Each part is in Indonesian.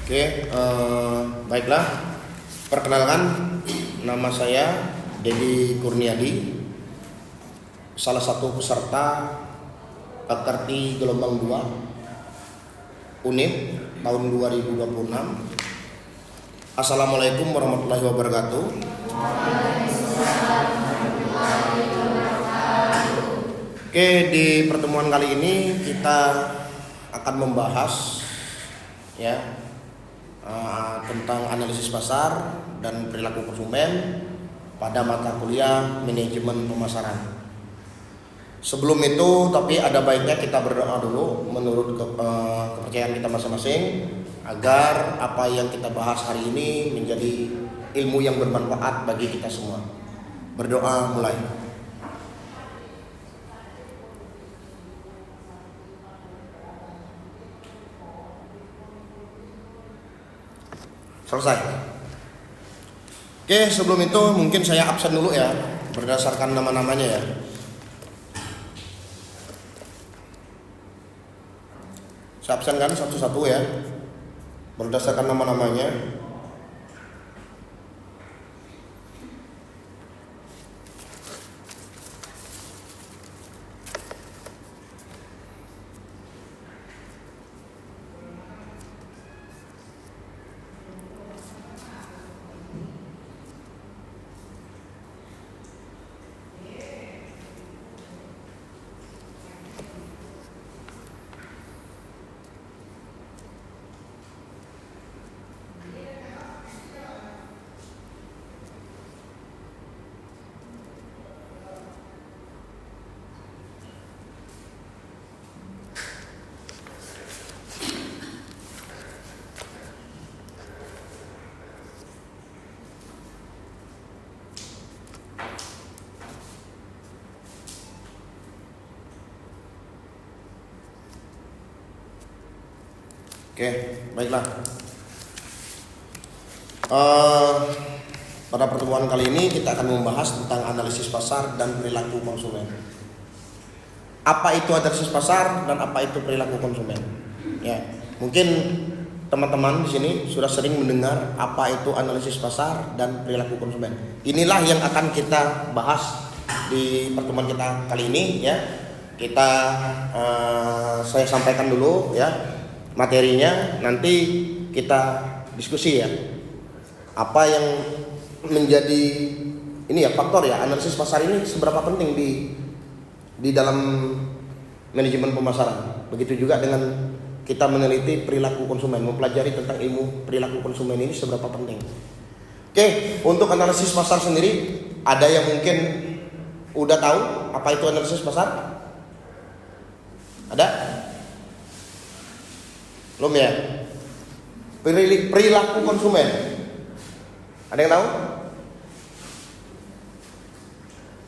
Oke, baiklah. Perkenalkan, nama saya Dedi Kurniadi, salah satu peserta pekerti gelombang 2 UNIP tahun 2026. Assalamualaikum warahmatullahi wabarakatuh. Oke, di pertemuan kali ini kita akan membahas tentang analisis pasar dan perilaku konsumen pada mata kuliah manajemen pemasaran. Sebelum itu, tapi ada baiknya kita berdoa dulu menurut kepercayaan kita masing-masing agar apa yang kita bahas hari ini menjadi ilmu yang bermanfaat bagi kita semua. Berdoa mulai. Selesai. Oke, sebelum itu mungkin saya absen dulu ya, berdasarkan nama-namanya ya. Saya absenkan satu-satu ya, berdasarkan nama-namanya. Oke, baiklah. Pada pertemuan kali ini kita akan membahas tentang analisis pasar dan perilaku konsumen. Apa itu analisis pasar dan apa itu perilaku konsumen? Ya, mungkin teman-teman di sini sudah sering mendengar apa itu analisis pasar dan perilaku konsumen. Inilah yang akan kita bahas di pertemuan kita kali ini ya. Saya sampaikan dulu ya materinya, nanti kita diskusi ya. Apa yang menjadi ini ya faktor ya analisis pasar ini seberapa penting di dalam manajemen pemasaran. Begitu juga dengan kita meneliti perilaku konsumen, mempelajari tentang ilmu perilaku konsumen ini seberapa penting. Oke, untuk analisis pasar sendiri ada yang mungkin udah tahu apa itu analisis pasar? Ada? Belum ya? Perilaku konsumen. Ada yang tahu?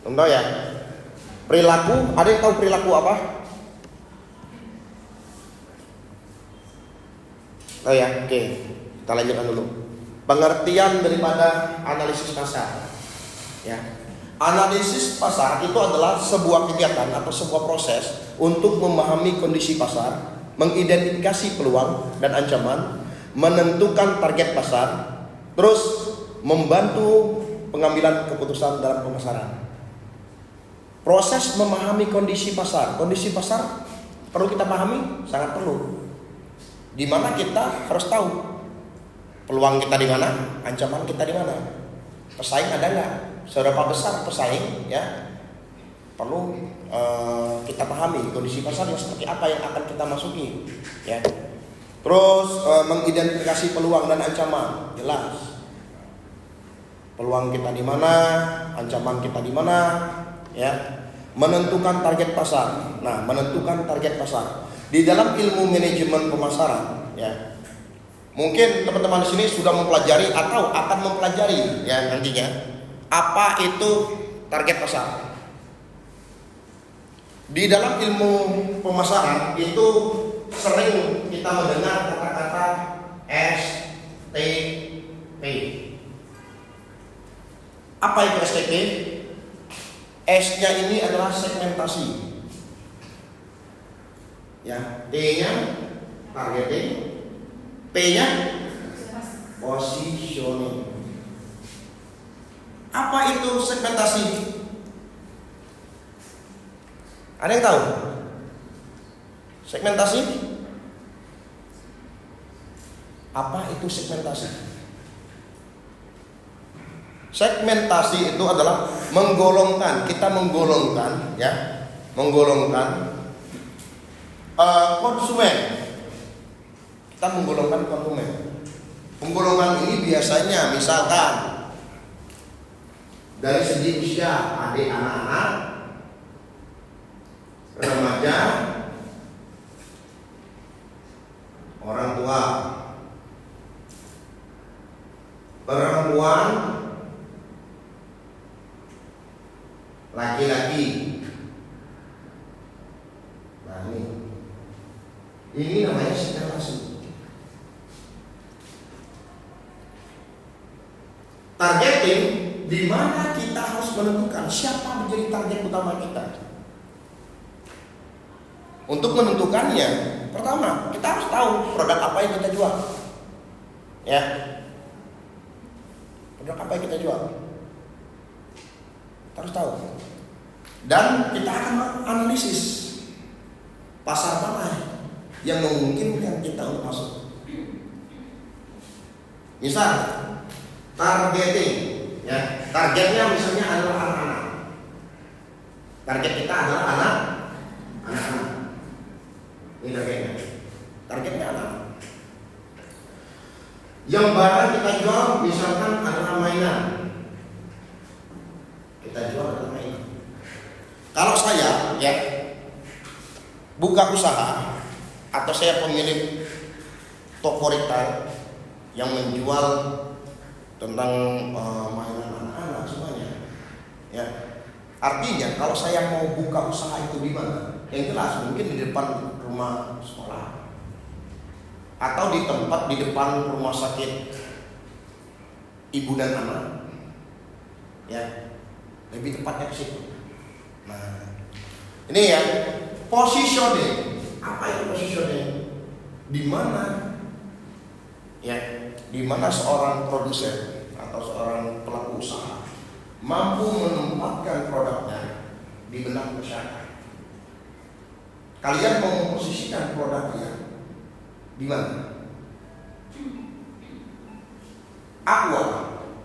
Belum tahu ya? Perilaku, ada yang tahu perilaku apa? Oh ya, oke. Kita lanjutkan dulu. Pengertian daripada analisis pasar. Ya. Analisis pasar itu adalah sebuah kegiatan atau sebuah proses untuk memahami kondisi pasar, mengidentifikasi peluang dan ancaman, menentukan target pasar, terus membantu pengambilan keputusan dalam pemasaran. Proses memahami kondisi pasar perlu kita pahami, sangat perlu. Di mana kita harus tahu peluang kita di mana, ancaman kita di mana, pesaing ada nggak, seberapa besar pesaing ya. Perlu kita pahami kondisi pasar yang seperti apa yang akan kita masuki ya. Terus mengidentifikasi peluang dan ancaman, jelas peluang kita di mana, ancaman kita di mana ya. Menentukan target pasar. Nah, menentukan target pasar di dalam ilmu manajemen pemasaran ya. Mungkin teman-teman di sini sudah mempelajari atau akan mempelajari ya nantinya apa itu target pasar. Di dalam ilmu pemasaran itu sering kita mendengar kata-kata STP. Apa itu STP? S-nya ini adalah segmentasi. Ya, D-nya targeting, P-nya Positioning. Apa itu segmentasi? Ada yang tahu? Segmentasi? Apa itu segmentasi? Segmentasi itu adalah menggolongkan, kita menggolongkan, ya, menggolongkan konsumen. Kita menggolongkan konsumen. Penggolongan ini biasanya misalkan dari segi usia, adik, anak-anak, remaja, orang tua, perempuan, laki-laki. Nah ini namanya segmentasi. Targeting, di mana kita harus menentukan siapa menjadi target utama kita. Untuk menentukannya, pertama kita harus tahu produk apa yang kita jual, ya. Produk apa yang kita jual, kita harus tahu. Dan kita akan analisis pasar mana yang memungkinkan kita untuk masuk. Misal targeting, ya, targetnya misalnya adalah anak-anak. Target kita adalah anak-anak. Ini targetnya. Targetnya anak. Yang barang kita jual misalkan adalah mainan. Kita jual adalah mainan. Kalau saya, ya, buka usaha atau saya pemilik toko retail yang menjual tentang mainan anak-anak semuanya, ya. Artinya kalau saya mau buka usaha itu di mana? Yang jelas mungkin di depan rumah sekolah atau di tempat di depan rumah sakit ibu dan anak, ya, lebih tepatnya ke situ. Nah, ini ya positioning. Apa itu positioning? Di mana, ya, di mana seorang produsen atau seorang pelaku usaha mampu menempatkan produknya di benak masyarakat. Kalian mau memposisikan produknya di mana? Aqua,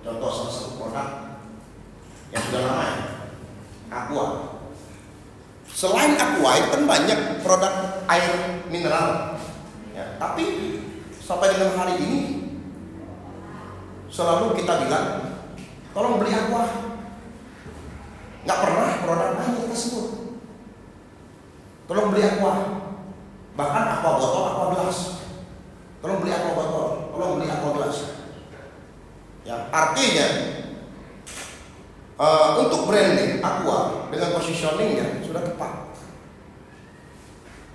contoh salah satu produk yang sudah lama, ya. Aqua. Selain Aqua itu kan banyak produk air mineral, ya. Tapi sampai dengan hari ini selalu kita bilang, tolong beli Aqua. Nggak pernah produk lain kita sebut. Tolong beli Aqua. Bahkan Aqua botol, Aqua gelas. Tolong beli Aqua botol, tolong beli Aqua gelas. Ya, artinya untuk branding Aqua dengan positioningnya sudah tepat.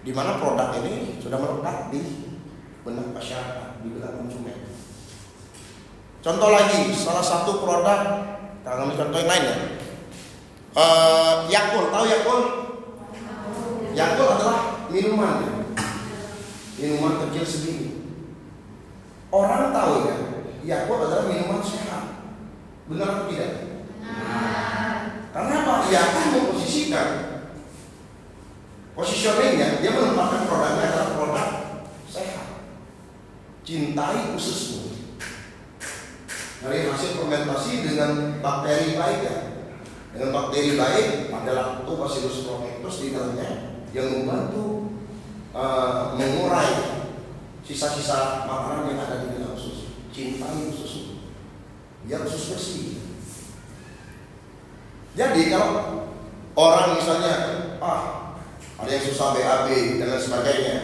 Di mana produk ini sudah melekat di benak masyarakat, di benak konsumen. Contoh lagi, salah satu produk, kita ambil contoh yang lain, ya. Yakult, tahu Yakult? Yakult adalah minuman kecil segini. Orang tahu ya, Yakult adalah minuman sehat. Benar atau tidak? Benar. Karena apa? Yakult memposisikan positioningnya, dia menempatkan produknya adalah produk sehat. Cintai ususmu. Dari hasil fermentasi dengan bakteri baik, ya. Dengan bakteri baik pada Lactobacillus rhamnosus di dalamnya yang membantu mengurai sisa-sisa makanan yang ada di dalam usus. Cintai usus, biar usus bersih. Jadi kalau orang misalnya ada yang susah BAB dan lain sebagainya,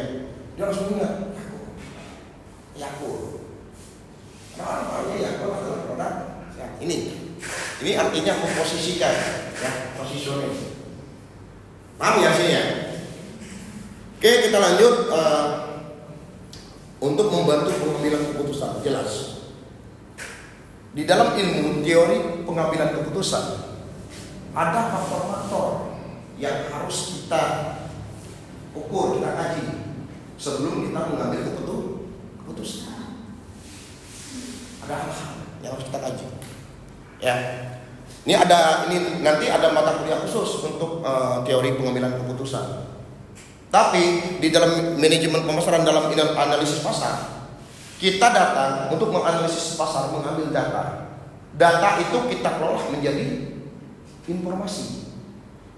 dia harus ingat Yakult. Namanya Yakult adalah produk sehat. Ini artinya memposisikan, ya, positioning. Paham ya sini, ya? Oke, kita lanjut untuk membantu pengambilan keputusan. Jelas. Di dalam ilmu teori pengambilan keputusan ada faktor-faktor yang harus kita ukur, kita kaji sebelum kita mengambil keputusan. Ada hal-hal yang harus kita kaji. Ya. Ini nanti ada mata kuliah khusus untuk teori pengambilan keputusan. Tapi di dalam manajemen pemasaran, dalam analisis pasar, kita datang untuk menganalisis pasar, mengambil data. Data itu kita kelola menjadi informasi.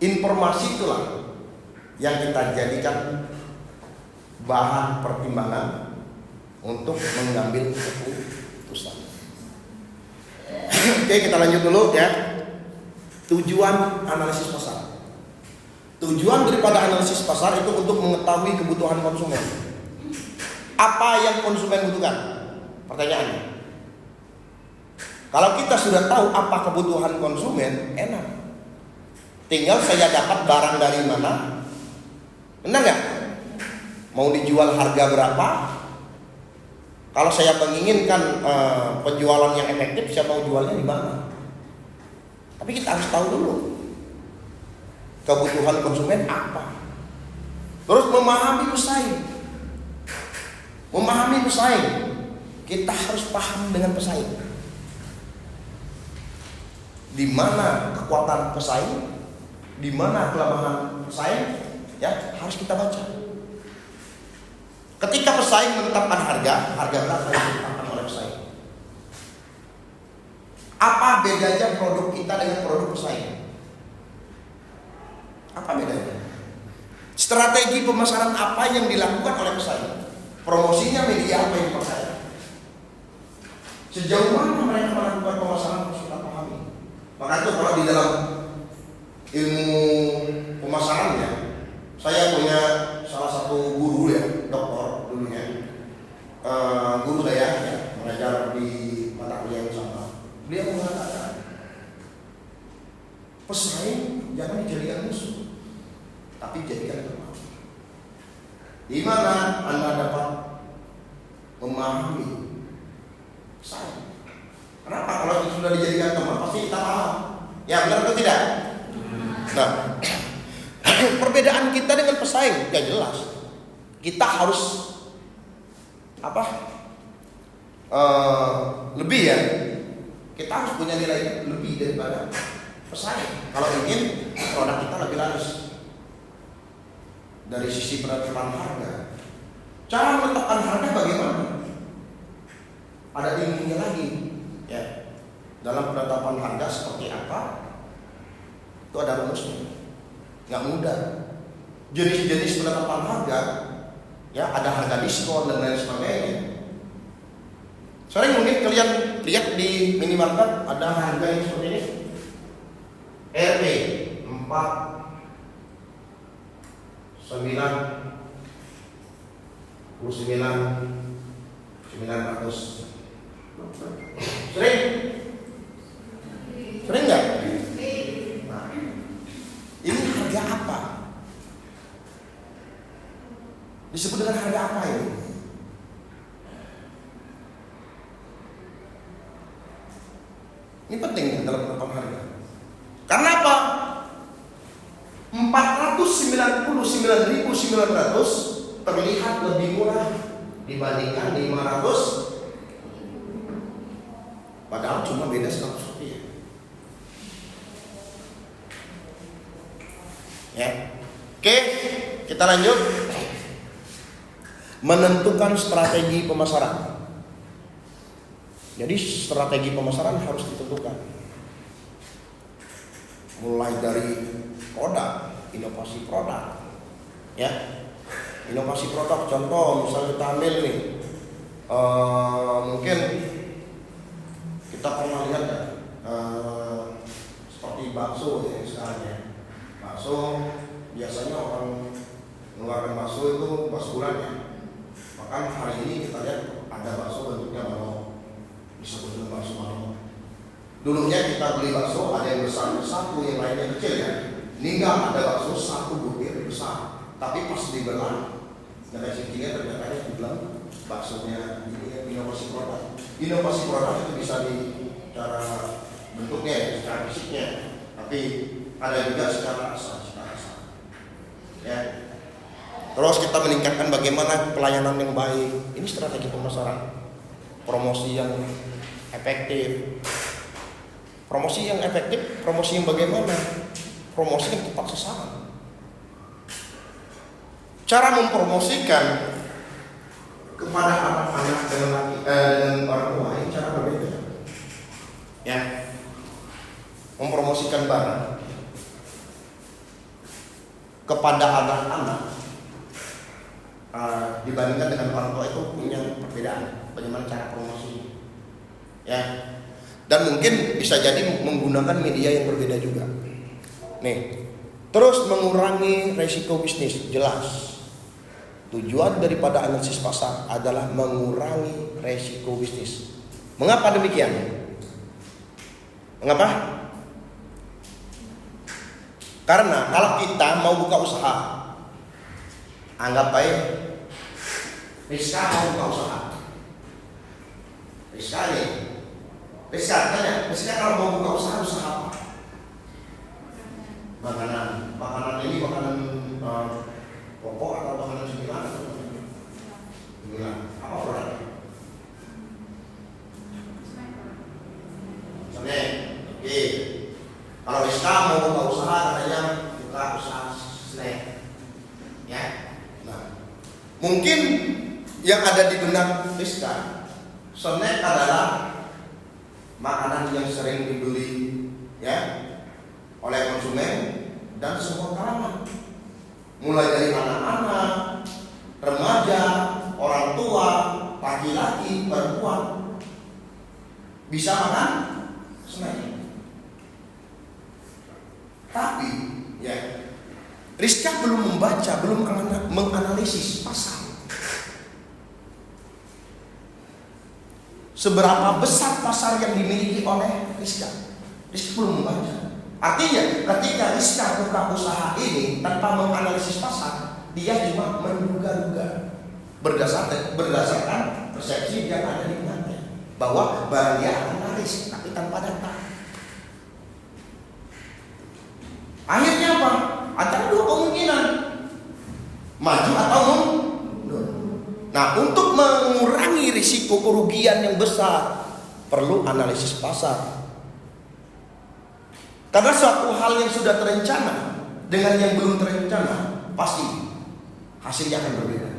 Informasi itulah yang kita jadikan bahan pertimbangan untuk mengambil keputusan. Oke, kita lanjut dulu ya. Tujuan analisis pasar. Tujuan daripada analisis pasar itu untuk mengetahui kebutuhan konsumen. Apa yang konsumen butuhkan? Pertanyaannya. Kalau kita sudah tahu apa kebutuhan konsumen, enak. Tinggal saya dapat barang dari mana. Benar nggak? Mau dijual harga berapa? Kalau saya menginginkan penjualan yang efektif, saya mau jualnya di mana? Tapi kita harus tahu dulu kebutuhan konsumen apa. Terus memahami pesaing. Memahami pesaing. Kita harus paham dengan pesaing. Di mana kekuatan pesaing, di mana kelemahan pesaing, ya harus kita baca. Ketika pesaing menetapkan harga berapa yang ditetapkan oleh pesaing? Apa bedanya produk kita dengan produk pesaing? Apa bedanya? Strategi pemasaran apa yang dilakukan oleh pesaing? Promosinya, media apa yang dipakai? Sejauh mana mereka melakukan pemasaran harus kita pahami. Maka itu kalau di dalam ilmu pemasarannya, saya punya salah satu guru ya, doktor dulunya, guru saya ya, mengajar di mata kuliah yang sama. Dia mengatakan pesaing jangan dijadikan musuh, tapi jadikan teman. Di mana Anda dapat memahami pesaing. Kenapa? Kalau sudah dijadikan teman pasti kita paham. Ya benar atau tidak? Nah, perbedaan kita dengan pesaing ya jelas. Kita harus lebih ya. Kita harus punya nilai lebih daripada pesaing kalau ingin produk kita lebih laris. Dari sisi penetapan harga, cara menetapkan harga bagaimana? Ada ilmunya lagi, ya. Dalam penetapan harga seperti apa? Itu ada rumusnya. Nggak mudah. Jenis-jenis penetapan harga, ya ada harga diskon dan lain sebagainya. Sering mungkin kalian lihat di minimarket ada harga yang seperti ini. RP 499.900. Sering nggak? Nah, ini harga apa? Disebut dengan harga apa ini? Ini penting ya dalam penetapan harga. Karena apa? 499.900 terlihat lebih murah dibandingkan 500. Padahal cuma beda 100 rupiah. Ya. Oke, kita lanjut. Menentukan strategi pemasaran. Jadi strategi pemasaran harus ditentukan. Mulai dari produk, inovasi produk, ya, inovasi produk. Contoh, misalnya kita ambil nih, mungkin kita pernah lihat ya, seperti bakso ya sekarang ya. Bakso biasanya orang mengeluarkan bakso itu basuran ya. Bahkan hari ini kita lihat ada bakso bentuknya balok. Disebut dengan bakso balok. Dulunya kita beli bakso ada yang besar satu, yang lainnya kecil ya. Ini enggak, ada bakso satu butir besar, tapi pas dibelah dari sisinya ternyata dibilang baksonya ini inovasi produk. Inovasi produk itu bisa di cara bentuknya ya, secara fisiknya, tapi ada juga secara rasa. Ya. Terus kita meningkatkan bagaimana pelayanan yang baik. Ini strategi pemasaran. Promosi yang efektif. Promosi yang efektif, promosi yang bagaimana? Promosi yang tepat sasaran. Cara mempromosikan kepada anak-anak dengan orang tua ini cara berbeda. Ya, mempromosikan barang kepada anak-anak dibandingkan dengan orang tua itu punya perbedaan. Bagaimana cara promosi? Ya, dan mungkin bisa jadi menggunakan media yang berbeda juga. Nih, terus mengurangi resiko bisnis, jelas. Tujuan daripada analisis pasar adalah mengurangi resiko bisnis. Mengapa demikian? Mengapa? Karena kalau kita mau buka usaha, anggap baik Rizka mau buka usaha. Rizka nih, Rizka tanya, Rizka kalau mau buka usaha apa? Makanan ini makanan pokok atau makanan cemilan? Cemilan. Apa produknya? Snack. Oke. Kalau Rizka mau buka usaha katanya buka usaha snack. Ya. Nah, mungkin yang ada di benak Rizka, snack adalah makanan yang sering dibeli ya oleh konsumen dan semua kalangan, mulai dari anak-anak, remaja, orang tua, laki-laki, perempuan bisa makan snack. Tapi ya, Rizka belum membaca, belum menganalisis pasar. Seberapa besar pasar yang dimiliki oleh Rizka? Rizka belum membaca. Artinya ketika Rizka buka usaha ini tanpa menganalisis pasar, dia cuma menduga-duga berdasarkan persepsi yang ada di benaknya bahwa barang dia akan laris, tapi tanpa data. Akhirnya apa? Antara dua kemungkinan, maju atau mundur. Nah, untuk mengurangi risiko kerugian yang besar perlu analisis pasar. Karena suatu hal yang sudah terencana dengan yang belum terencana pasti hasilnya akan berbeda.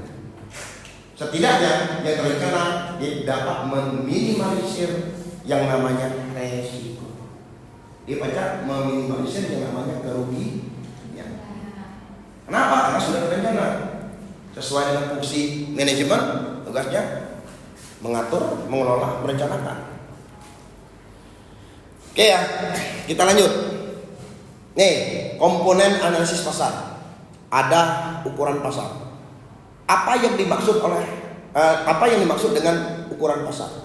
Setidaknya yang terencana dapat meminimalisir yang namanya resiko. Dia pajak meminimalisir yang namanya kerugian. Kenapa? Karena sudah terencana. Sesuai dengan fungsi manajemen, tugasnya mengatur, mengelola, merencanakan. Oke ya, kita lanjut. Nih, komponen analisis pasar. Ada ukuran pasar. Apa yang dimaksud dengan ukuran pasar?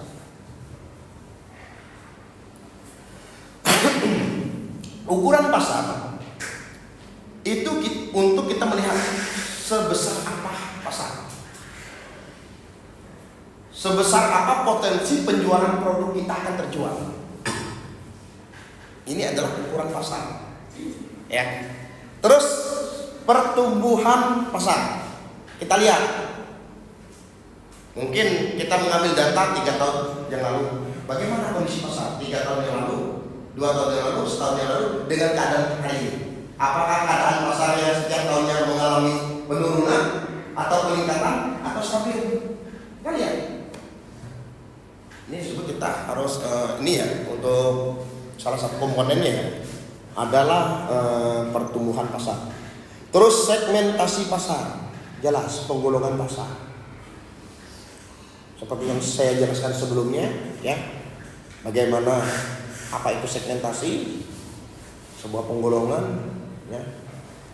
Ukuran pasar itu untuk kita melihat sebesar apa pasar. Sebesar apa potensi penjualan produk kita akan terjual. Ini adalah ukuran pasar. Ya. Terus pertumbuhan pasar. Kita lihat. Mungkin kita mengambil data 3 tahun yang lalu. Bagaimana kondisi pasar 3 tahun yang lalu, 2 tahun yang lalu, setahun yang lalu dengan keadaan hari ini? Apakah keadaan pasarnya setiap tahunnya mengalami penurunan atau peningkatan atau stabil? Kita lihat. Ini disebut kita harus ini ya, untuk salah satu komponennya adalah pertumbuhan pasar. Terus segmentasi pasar, jelas penggolongan pasar. Seperti yang saya jelaskan sebelumnya, ya. Bagaimana apa itu segmentasi? Sebuah penggolongan, ya.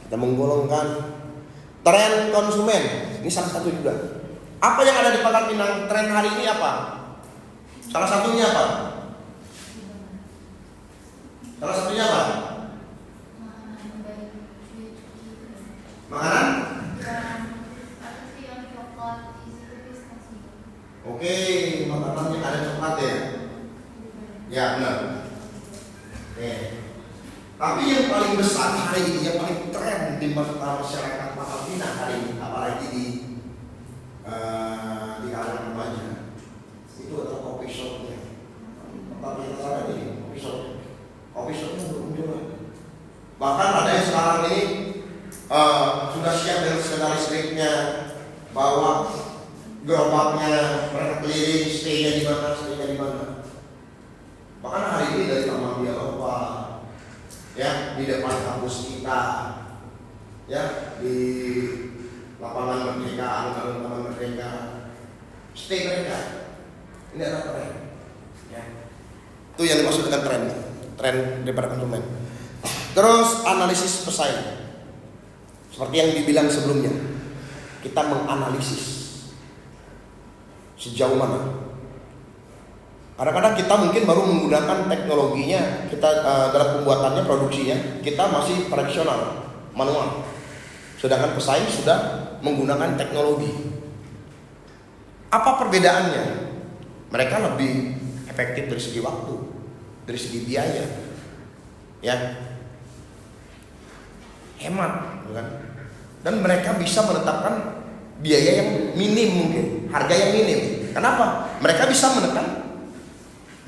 Kita menggolongkan tren konsumen. Ini salah satu juga. Apa yang ada di Pangkal Pinang tren hari ini apa? Salah satunya apa? Salah satunya apa? Makanan? Oke, makanan yang ada coklat ya? Ya benar. Oke. Tapi yang paling besar hari ini, yang paling tren di masyarakat Pangkal Pinang hari ini, apalagi di kalangan remaja, itu adalah coffee shopnya. Bahkan ada yang sekarang ini sudah siap dengan skala listriknya, bawa gerobaknya, mereka keliling, stay-nya di mana. Bahkan hari ini dari Taman Dialogwa, ya, di depan kampus kita, ya, di lapangan Merdeka, alun-alun Merdeka, stay mereka. Ini adalah tren, ya. Itu yang dimaksud dengan tren daripada konsumen. Terus analisis pesaing, seperti yang dibilang sebelumnya, kita menganalisis sejauh mana. Kadang-kadang kita mungkin baru menggunakan teknologinya, kita dalam pembuatannya, produksinya, kita masih tradisional, manual. Sedangkan pesaing sudah menggunakan teknologi. Apa perbedaannya? Mereka lebih efektif dari segi waktu, dari segi biaya, ya, hemat, kan? Dan mereka bisa menetapkan biaya yang minim mungkin, harga yang minim. Kenapa? Mereka bisa menekan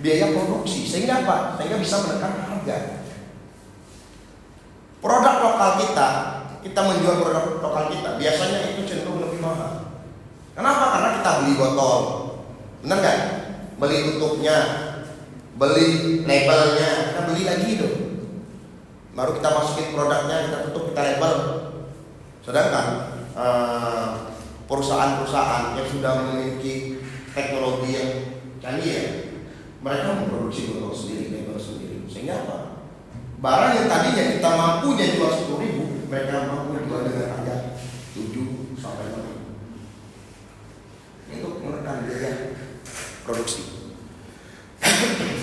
biaya produksi, sehingga apa? Sehingga bisa menekan harga. Produk lokal kita menjual produk lokal kita, biasanya itu cenderung lebih mahal. Kenapa? Karena kita beli botol, benar nggak? Beli tutupnya, beli labelnya, kita beli lagi itu. Baru kita masukin produknya, kita tutup, kita label. Sedangkan perusahaan-perusahaan yang sudah memiliki teknologi yang canggih, ya, mereka memproduksi botol sendiri, label sendiri. Sehingga apa? Barang yang tadinya kita mampunya jual 10.000, mereka mampu jual dengan harga 7 sampai 8. Itu menekan biaya produksi.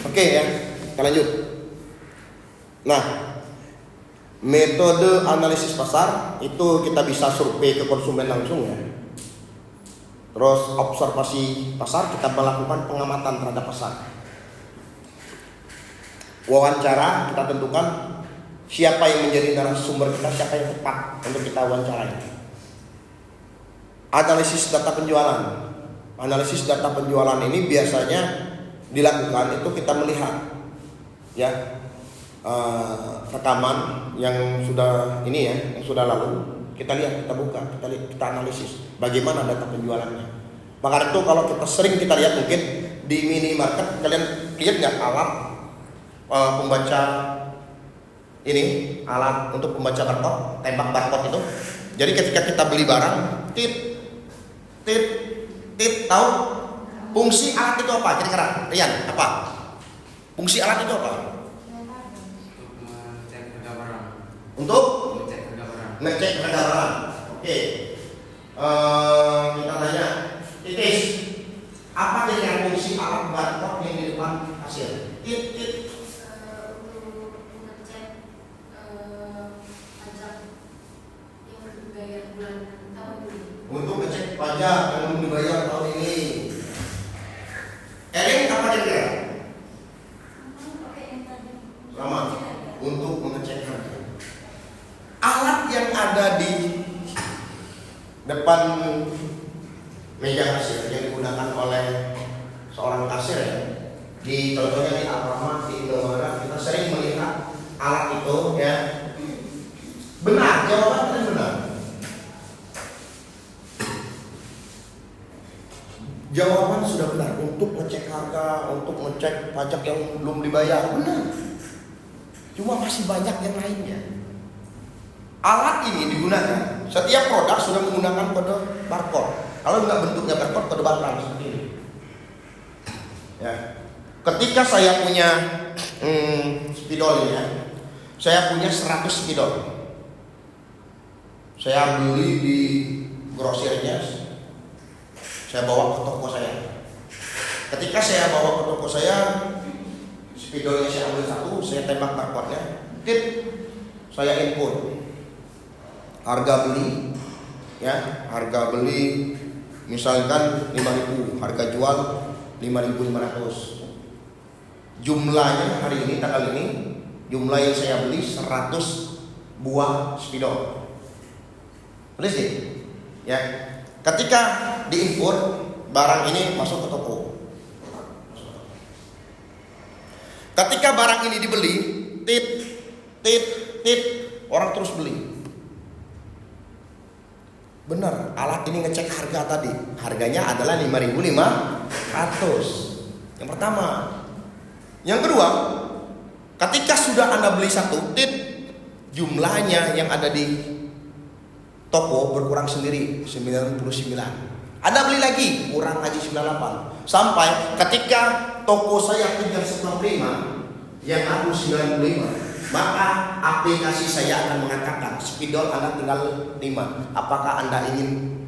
Oke, ya, kita lanjut. Nah, metode analisis pasar itu kita bisa survei ke konsumen langsung, ya. Terus observasi pasar, kita melakukan pengamatan terhadap pasar. Wawancara, kita tentukan siapa yang menjadi narasumber kita, siapa yang tepat untuk kita wawancarai. Analisis data penjualan. Analisis data penjualan ini biasanya dilakukan itu kita melihat, ya, rekaman yang sudah ini, ya, yang sudah lalu. Kita lihat, kita buka, kita analisis bagaimana data penjualannya. Maka itu kalau kita sering kita lihat mungkin di minimarket, kalian lihat nggak alat pembaca ini, alat untuk membaca barcode, tembak barcode itu. Jadi ketika kita beli barang, tit, tahu fungsi alat itu apa? Kira-kira, Rian, apa? Fungsi alat itu apa? Untuk ngecek harga barang. Oke. Kita tanya, Titis, apa kira-kira fungsi alat barcode yang di depan kasir? Tit. Untuk ngecek pajak yang belum dibayar tahun ini. Eling apa kira-kira? Sama. Untuk mengecek harga. Alat yang ada di depan meja kasir yang digunakan oleh seorang kasir, ya. Di contohnya di Alfamart, di Indomaret, kita sering melihat alat itu, ya. Benar, jawabannya benar. Jawaban sudah benar, untuk ngecek harga, untuk ngecek pajak yang belum dibayar, benar. Cuma masih banyak yang lainnya. Alat ini digunakan, setiap produk sudah menggunakan kode barcode. Kalau nggak bentuknya barcode, kode barang seperti ini. Ya. Ketika saya punya spidol, ya, saya punya 100 spidol. Saya beli di grosirnya, saya bawa ke toko saya. Ketika saya bawa ke toko saya, spidolnya saya ambil satu, saya tembak barcode-nya, saya input harga beli, ya, harga beli misalkan 5.000, harga jual 5.500. Jumlahnya hari ini, tanggal ini, jumlah yang saya beli 100 buah spidol. Boleh sih, ya. Ketika diimpor barang ini masuk ke toko. Ketika barang ini dibeli, tit, orang terus beli. Benar, alat ini ngecek harga tadi. Harganya adalah 5.500. Yang pertama. Yang kedua, ketika sudah Anda beli satu tit, jumlahnya yang ada di toko berkurang sendiri 99. Anda beli lagi, kurang lagi 98. Sampai ketika toko saya tinggal 95, yang aku 95, maka aplikasi saya akan mengatakan spidol Anda tinggal 5. Apakah Anda ingin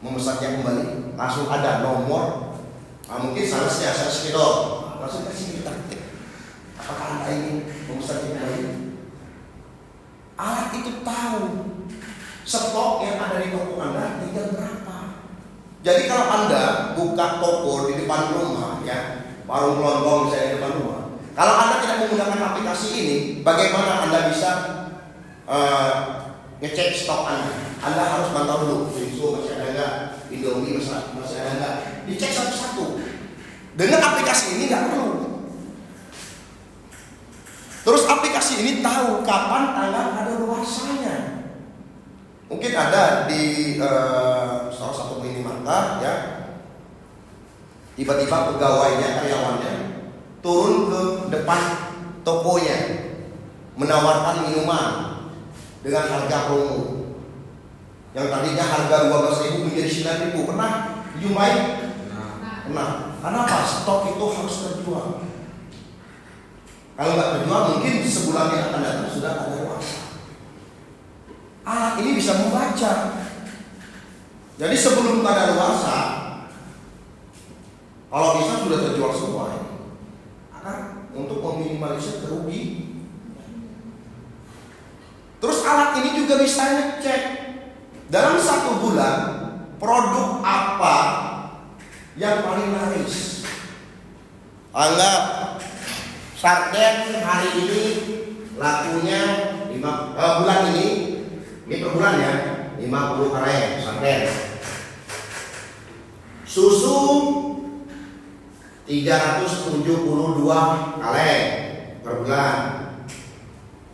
memesannya kembali? Langsung ada nomor. Mungkin salesnya saya spidol. Langsung kasih kita ketik. Apakah Anda ingin memesannya kembali? Alat itu tahu stok yang ada di toko Anda tinggal berapa. Jadi kalau Anda buka toko di depan rumah, ya, warung kelontong misalnya di depan rumah, kalau Anda tidak menggunakan aplikasi ini, bagaimana Anda bisa ngecek stok Anda? Anda harus mantau dulu, Vinso masih ada nggak, Indomie masih ada nggak, dicek satu-satu. Dengan aplikasi ini nggak perlu. Terus aplikasi ini tahu kapan tanggal kadaluarsanya. Mungkin ada di salah satu minimarket, ya, tiba-tiba pegawainya, karyawannya turun ke depan tokonya menawarkan minuman dengan harga promo yang tadinya harga 12.000 menjadi 9.000. Pernah dijumpai? Pernah. Kenapa? Stok itu harus terjual. Kalau nggak terjual, mungkin sebulan yang akan datang sudah ada luasa. Alat ini bisa membaca. Jadi sebelum kadaluarsa, kalau bisa sudah terjual semua, akan untuk meminimalisir kerugi. Terus alat ini juga bisa ngecek dalam 1 bulan produk apa yang paling laris. Anggap sarden hari ini lakunya bulan ini per bulan ya 50 kaleng sarden. Susu 372 kaleng per bulan,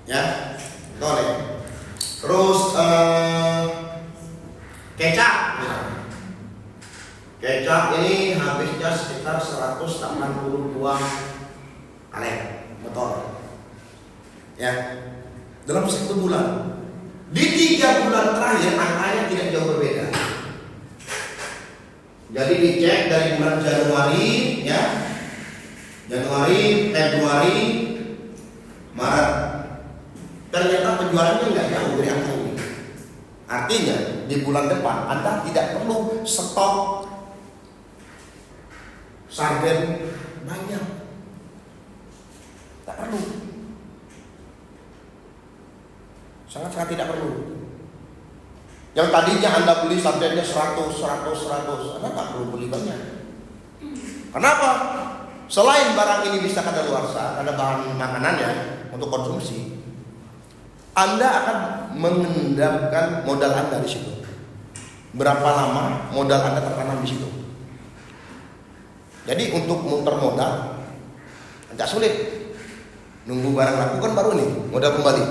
ya, boleh. Terus kecap ini habisnya sekitar 182 kaleng botol, ya, dalam 1 bulan. Di 3 bulan terakhir angkanya tidak jauh berbeda. Jadi dicek dari bulan Januari, ya, Januari, Februari, Maret, ternyata penjualannya nggak jauh dari angka ini. Artinya di bulan depan Anda tidak perlu stok sarden banyak, tak perlu, sangat-sangat tidak perlu. Yang tadinya Anda beli sardennya 100, Anda tak perlu beli banyak. Kenapa? Selain barang ini bisa kadaluarsa, ada bahan makanannya untuk konsumsi, Anda akan mengendapkan modal Anda di situ. Berapa lama modal Anda tertanam di situ? Jadi untuk muter modal agak sulit. Nunggu barang laku kan baru nih modal kembali.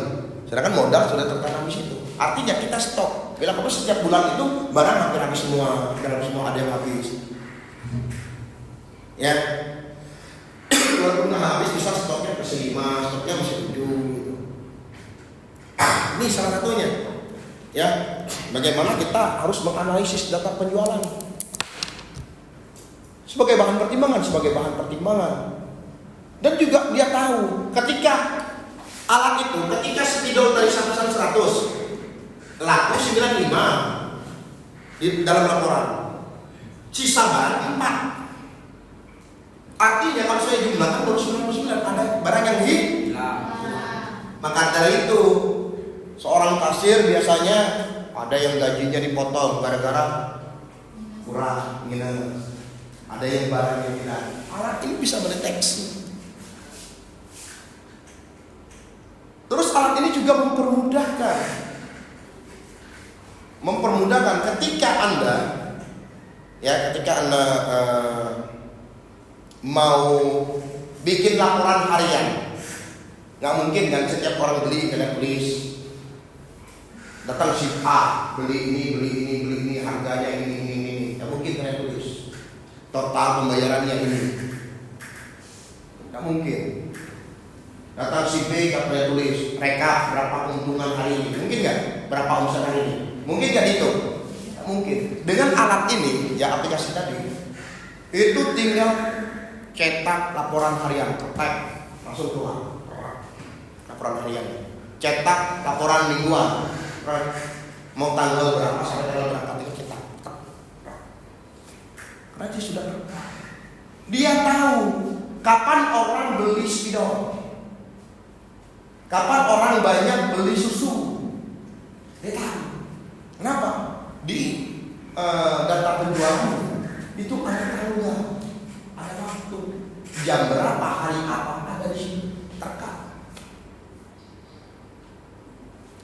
Sedangkan modal sudah tertanam di situ. Artinya kita stok. Bila perlu setiap bulan itu barang hampir habis semua, ada yang habis. Ya. Walaupun nggak habis, bisa stoknya masih 5, stoknya masih 7 gitu. Ini salah satunya. Ya, bagaimana kita harus menganalisis data penjualan sebagai bahan pertimbangan. Dan juga dia tahu ketika alat itu, ketika spidol dari 100 laku 95 di dalam laporan, sisa barang 4. Artinya kalau saya jumlahkan baru 99, ada barang yang hilang. Maka dari itu seorang kasir biasanya ada yang gajinya dipotong gara-gara kurang minus, ada yang barang yang hilang. Alat ini bisa mendeteksi. Terus alat ini juga mempermudahkan ketika Anda mau bikin laporan harian, Nggak mungkin kan setiap orang beli kalian tulis. Datang si A, beli ini, harganya ini. Nggak mungkin kalian tulis. Total pembayarannya ini. Nggak mungkin. Datang si B, kalian tulis. Rekap berapa keuntungan hari ini. Mungkin nggak? Berapa omset hari ini? Mungkin nggak itu? Nggak mungkin. Dengan alat ini, ya aplikasi tadi, itu tinggal cetak laporan harian, ketek, langsung keluar. Laporan harian, cetak laporan mingguan, mau tanggal berapa sampai tanggal berapa itu cetak. Karena dia sudah dia tahu kapan orang beli spidol, kapan orang banyak beli susu. Dia tahu. Kenapa? Di data penjualan itu ada tanggal, ada waktu, jam berapa, hari apa, ada di sini terkat.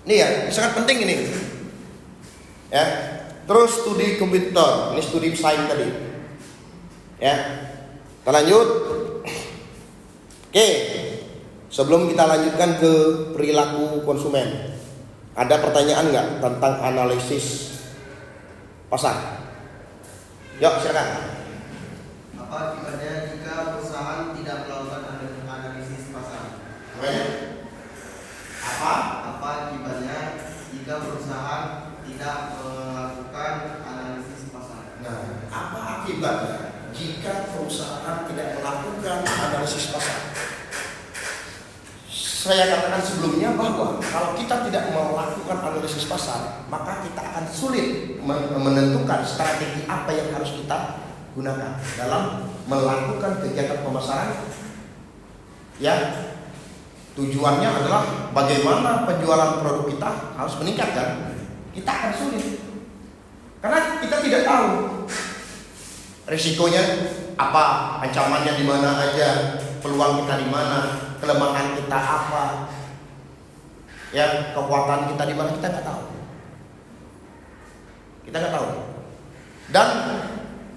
Ini ya, sangat penting ini. Ya. Terus studi komputer, ini studi sains tadi. Ya. Kita lanjut. Oke. Sebelum kita lanjutkan ke perilaku konsumen, ada pertanyaan nggak tentang analisis pasar? Yuk, silakan. Apa akibatnya jika perusahaan tidak melakukan analisis pasar? Apa akibatnya jika perusahaan tidak melakukan analisis pasar? Nah, apa akibatnya jika perusahaan tidak melakukan analisis pasar? Saya katakan sebelumnya bahwa kalau kita tidak melakukan analisis pasar, maka kita akan sulit menentukan strategi apa yang harus kita gunakan dalam melakukan kegiatan pemasaran. Ya, tujuannya adalah bagaimana penjualan produk kita harus meningkatkan. Kita akan sulit karena kita tidak tahu risikonya apa, ancamannya di mana aja, peluang kita di mana, kelemahan kita apa, ya kekuatan kita di mana, kita nggak tahu. Kita nggak tahu. Dan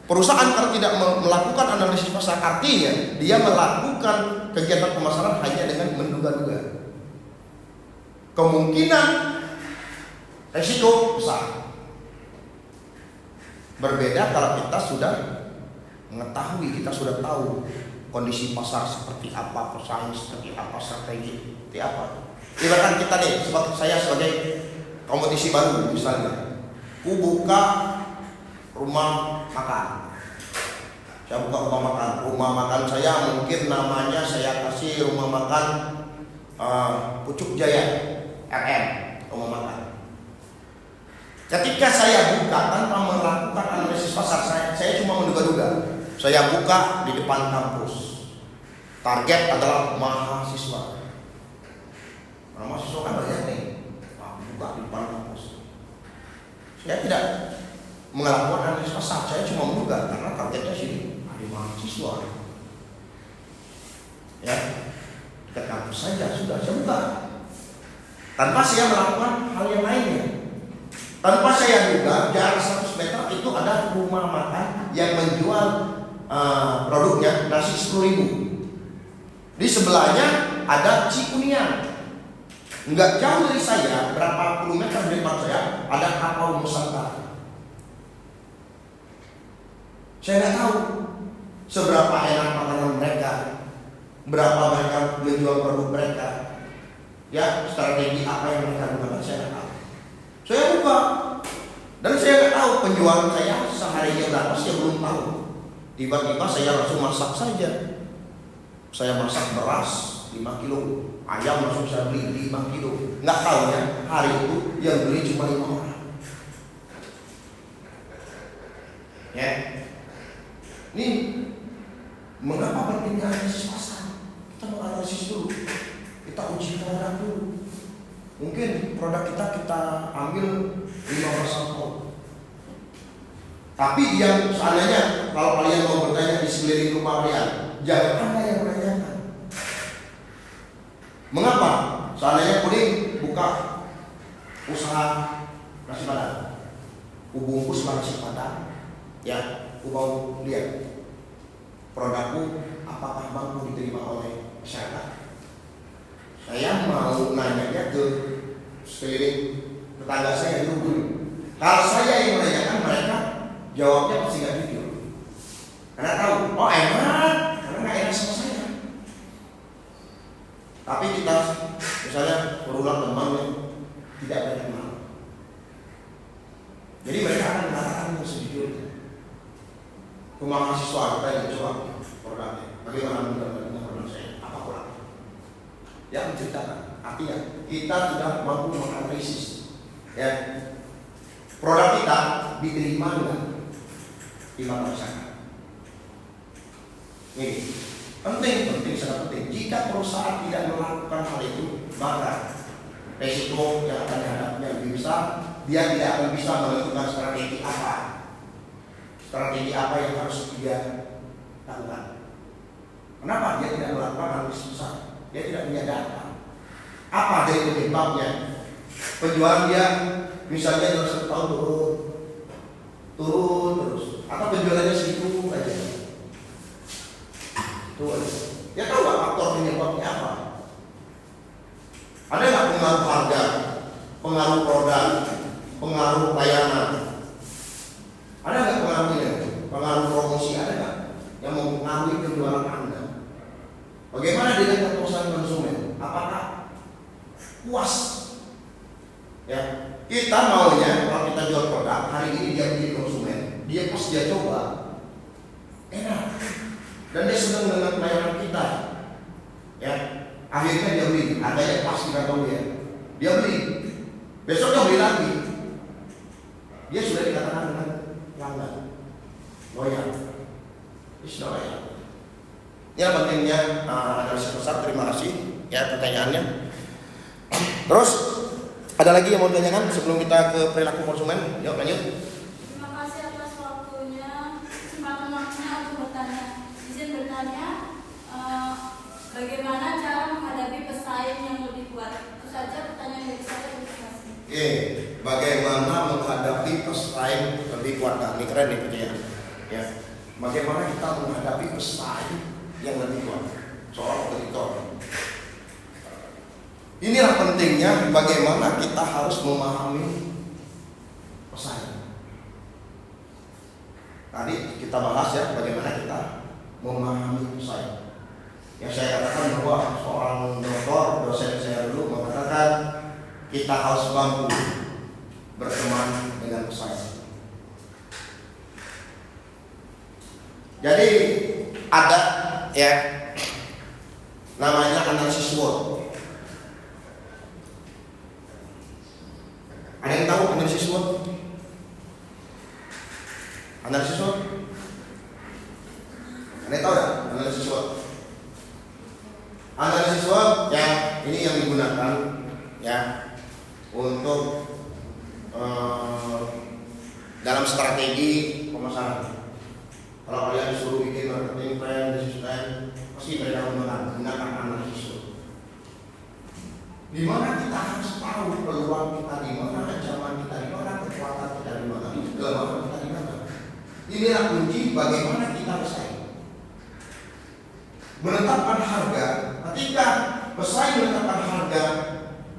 perusahaan kalau tidak melakukan analisis pasar, artinya dia melakukan kegiatan pemasaran hanya dengan menduga-duga. Kemungkinan resiko besar. Berbeda kalau kita sudah mengetahui, kita sudah tahu kondisi pasar seperti apa, pesaing seperti apa, strategi seperti apa. Ibaratkan kita nih, saya sebagai kompetisi baru misalnya, aku buka rumah makan. Saya buka rumah makan. Rumah makan saya mungkin namanya saya kasih rumah makan Pucuk Jaya RM, rumah makan. Ketika saya buka tanpa melakukan analisis pasar, saya cuma menduga-duga. Saya buka di depan kampus. Target adalah mahasiswa. Nah, mahasiswa kan banyak nih. Buka di depan kampus. Saya tidak melakukan analisis pasar, saya cuma menduga karena targetnya sini ada mahasiswa. Ya, dekat kampus saja sudah saya buka. Tanpa saya melakukan hal yang lainnya. Tanpa saya duga jarak 100 meter itu ada rumah makan yang menjual produknya nasi 10.000. Di sebelahnya ada Cikunian. Enggak jauh dari saya, berapa puluh meter dari depan saya ada kapal Nusantara. Saya nggak tahu seberapa enak makanan mereka, berapa mereka menjual produk mereka, ya strategi apa yang mereka gunakan saya nggak tahu. Saya buka dan saya nggak tahu penjualan saya seharinya berapa, saya belum tahu. Tiba-tiba saya langsung masak saja. Saya masak beras 5 kilo, ayam langsung saya beli 5 kilo. Nggak tahu ya, hari itu yang beli cuma 5 orang. Ya, ini mengapa pentingnya analisis pasar? Kita menganalisis dulu, kita uji produk dulu. Mungkin produk kita ambil 5% sampel. Tapi yang seandainya kalau kalian mau bertanya di sekeliling rumah kalian, jangan Anda yang menanyakan. Mengapa? Seandainya kuning buka usaha nasi padang, bungkus nasi padang, ya, aku mau lihat produkku apakah mampu diterima oleh masyarakat. Saya mau nanya ke sekeliling tetangga saya dulu. Kalau saya yang menanyakan, mereka jawabnya pasti nggak jujur. Karena tahu, oh enak, karena nggak enak sama saya. Tapi kita misalnya berulang teman yang tidak banyak kenal, jadi mereka akan mengatakan yang sejujurnya. Rumah mahasiswa kita yang coba produknya, bagaimana menurut produk saya, apa kurang? Yang menceritakan, artinya kita tidak mampu menganalisis, ya produk kita diterima dengan di mata masyarakat. Ini penting, sangat penting. Jika perusahaan tidak melakukan hal itu, maka resiko yang akan dihadapinya lebih besar. Dia tidak akan bisa menentukan strategi apa yang harus dia lakukan. Kenapa dia tidak melakukan analisis besar? Dia tidak punya data. Apa dari penyebabnya? Penjualan dia misalnya dalam 1 tahun turun terus, atau penjualannya segitu aja. Dia tahu nggak faktor penyebabnya apa? Ada nggak pengaruh harga, pengaruh produk, pengaruh layanan? Ada nggak pengaruhnya? Pengaruh promosi ada nggak yang mempengaruhi penjualan Anda? Bagaimana dengan kepuasan konsumen? Apakah puas? Ya, kita maunya kalau kita jual produk hari ini dia beli konsumen, dia pas dia coba enak, dan dia senang dengan pelayanan kita. Ya, akhirnya dia beli, harganya pas kita tahu dia beli, besoknya beli lagi, dia sudah dikatakan dengan pelanggan loyal, loyal. Ya pentingnya analisis besar. Terima kasih ya pertanyaannya. Terus ada lagi yang mau ditanyakan sebelum kita ke perilaku konsumen? Yuk lanjut. Terima kasih atas waktunya, kesempatan waktunya untuk bertanya. Izin bertanya, bagaimana cara menghadapi pesaing yang lebih kuat? Itu saja pertanyaan dari saya. Terima kasih. Oke, bagaimana menghadapi pesaing lebih kuat? Nah, ini keren nih pertanyaan. Ya, bagaimana kita menghadapi pesaing yang lebih kuat? Soal kompetitor. Inilah pentingnya bagaimana kita harus memahami pesaing. Tadi kita bahas ya bagaimana kita memahami pesaing. Yang saya katakan bahwa seorang dosen saya dulu mengatakan kita harus mampu berteman dengan pesaing. Jadi ada ya namanya analisis SWOT. Ada yang tahu analisis SWOT? Analisis SWOT? Ada yang tahu ya analisis SWOT? Analisis SWOT ya ini yang digunakan ya untuk dalam strategi pemasaran. Kalau kalian disuruh bikin marketing plan, business plan, pasti mereka menggunakan analisis SWOT. Di mana kita harus tahu peluang kita di mana, ancaman kita di mana, kekuatan kita di mana, kelemahan kita di mana. Inilah kunci bagaimana kita bersaing. Menetapkan harga. Ketika pesaing menetapkan harga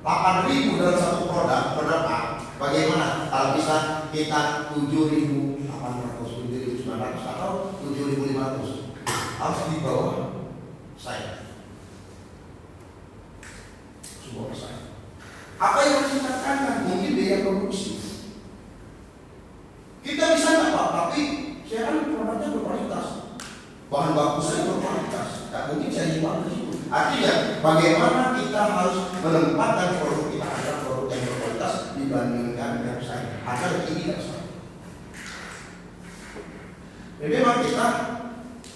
8.000 dalam satu produk A, bagaimana kalau bisa kita 7.800, 7.900 atau 7.500, harus di bawah saya. Sebuah pesaing. Apa yang harus kita tekankan? Mungkin biaya produksi. Kita bisa nggak Pak? Tapi saya kan produknya berkualitas, bahan baku saya berkualitas. Tak mungkin saya jual ke situ. Artinya bagaimana kita harus menempatkan produk kita agar produk yang berkualitas dibandingkan dengan pesaing agar tidak saing. Jadi memang kita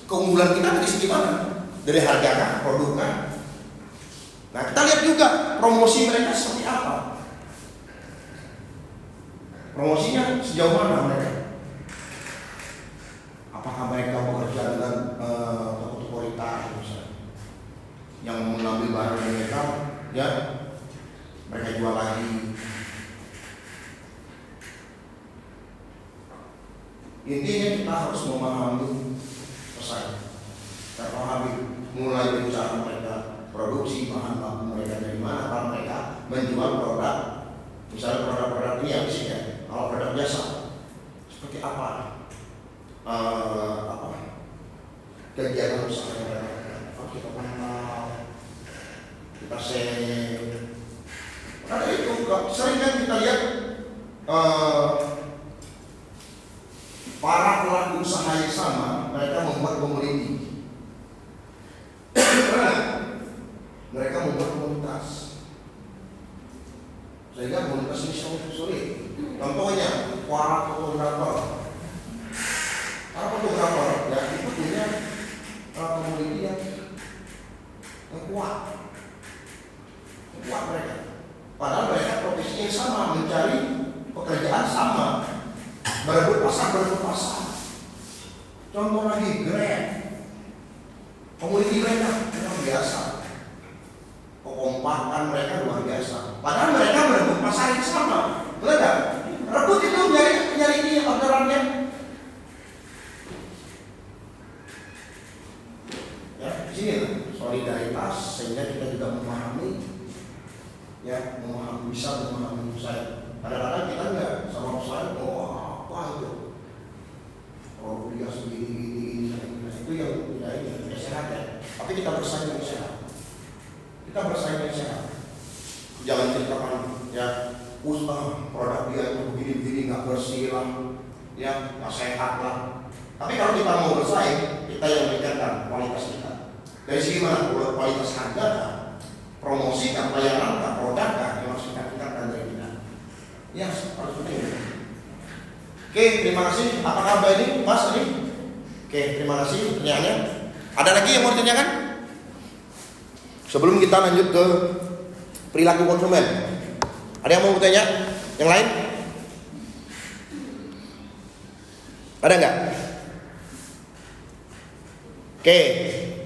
keunggulan kita dari segi mana? Dari harga, produknya. Nah kita lihat juga promosi mereka seperti apa. Promosinya sejauh mana mereka? Apakah mereka bekerja dengan toko-toko retail misalnya, yang mengambil barang mereka, ya mereka jual lagi. Intinya kita harus memahami pesaing, kita pahami mulai dari cara mereka produksi bahan baku mereka dari mana, kalau mereka menjual produk, misalnya produk-produk ini ya isinya, kalau produk jasa seperti apa, kegiatan usaha mereka, kita kenal, kita share. Karena itu sering kan kita lihat para pelaku usaha yang sama, mereka membuat community. Mereka membuat komunitas, sehingga komunitas ini sangat sulit. Contohnya para fotografer ya itu punya komuniti yang kuat mereka. Padahal mereka profesinya yang sama, mencari pekerjaan sama, berebut pasar. Contoh lagi Grab, komuniti mereka luar biasa, kekompakan mereka luar biasa. Padahal mereka berebut pasar yang sama, benar nggak? Rebut itu nyari ini orderannya. Ya, di sini lah solidaritas, sehingga kita juga memahami, bisa memahami saya. Kadang-kadang kita enggak sama saya, apa itu? Oh dia segini itu yang tidak sehat ya. Tapi kita bersaing yang sehat. Jangan ceritakan ya, produk dia itu begini nggak bersih lah, ya nggak sehat lah. Tapi kalau kita mau bersaing, kita yang meningkatkan kualitas kita. Dari segi mana? Kualitas harga, promosi, pelayanan, produk yang harus kita tingkatkan dari kita. Ya, harus begitu. Oke, terima kasih. Apa kabar ini, Mas? Oke, terima kasih pertanyaannya. Ada lagi yang mau ditanyakan? Sebelum kita lanjut ke perilaku konsumen, ada yang mau bertanya? Yang lain? Ada nggak? Oke,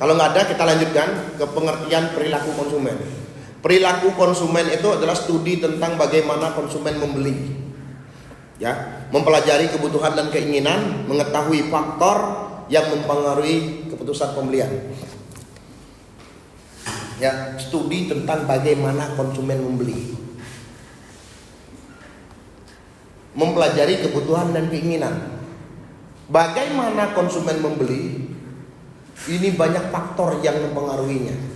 kalau nggak ada kita lanjutkan ke pengertian perilaku konsumen. Perilaku konsumen itu adalah studi tentang bagaimana konsumen membeli, ya, mempelajari kebutuhan dan keinginan, mengetahui faktor yang mempengaruhi keputusan pembelian. Ya, studi tentang bagaimana konsumen membeli, mempelajari kebutuhan dan keinginan. Bagaimana konsumen membeli? Ini banyak faktor yang mempengaruhinya.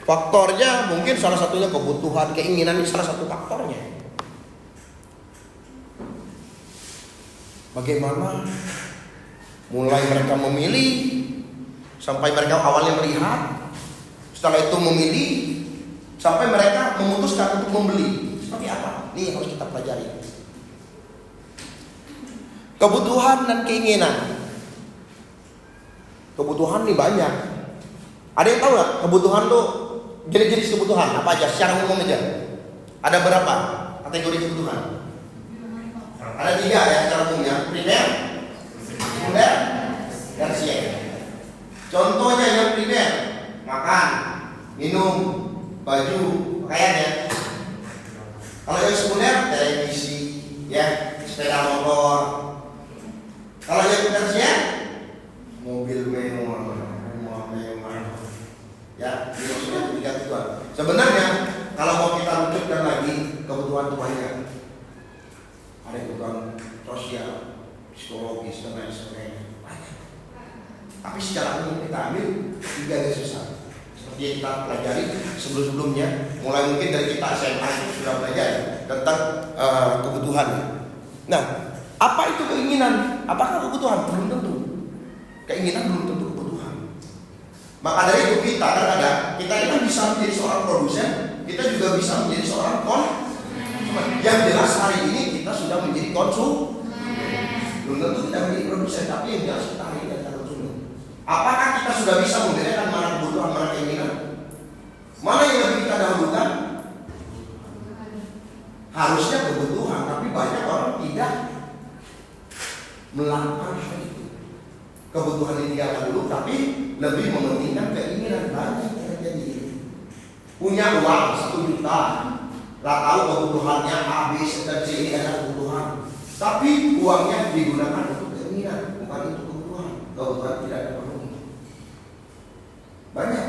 Faktornya mungkin salah satunya kebutuhan, keinginan ini salah satu faktornya. Bagaimana mulai mereka memilih sampai mereka awalnya melihat, setelah itu memilih sampai mereka memutuskan untuk membeli. Seperti apa? Ini harus kita pelajari. Kebutuhan dan keinginan. Kebutuhan ini banyak. Ada yang tahu nggak kebutuhan tuh, jenis-jenis kebutuhan apa aja secara umum aja? Ada berapa kategori kebutuhan? Ada 3 ya secara umumnya, primer, sekunder, tersier. Contohnya yang primer, makan, minum, baju, pakaian ya. Kalau yang sekunder, televisi, ya, sepeda motor. Kalau yang tersier, mobil mewah, rumah mewah. Ya, ini maksudnya 3 kebutuhan. Sebenarnya kalau mau kita rujukkan lagi, kebutuhan itu banyak. Ada kebutuhan sosial, psikologis dan lain sebagainya. Banyak. Tapi secara umum kita ambil 3 garis besar. Seperti yang kita pelajari sebelum-sebelumnya, mulai mungkin dari kita SMA itu sudah belajar tentang kebutuhan. Nah, apa itu keinginan? Apakah kebutuhan? Belum tentu. Keinginan belum tentu kebutuhan. Maka dari itu kita kadang-kadang kita itu bisa menjadi seorang produsen, kita juga bisa menjadi seorang konsumen. Yang jelas hari ini kita sudah menjadi konsumen. Belum tentu kita menjadi produsen, tapi yang jelas kita hari ini adalah konsumen. Apakah kita sudah bisa membedakan mana kebutuhan, mana keinginan? Mana yang lebih kita dahulukan? Harusnya kebutuhan, tapi banyak orang tidak melakukan hal itu. Kebutuhan ditinggalkan dulu, tapi lebih mementingkan keinginan. Banyak yang terjadi. Punya uang 1 juta, lah tahu kebutuhannya A, B, C, dan C ini adalah kebutuhan, tapi uangnya digunakan untuk keinginan, bukan untuk kebutuhan. kebutuhan tidak terpenuhi. Banyak.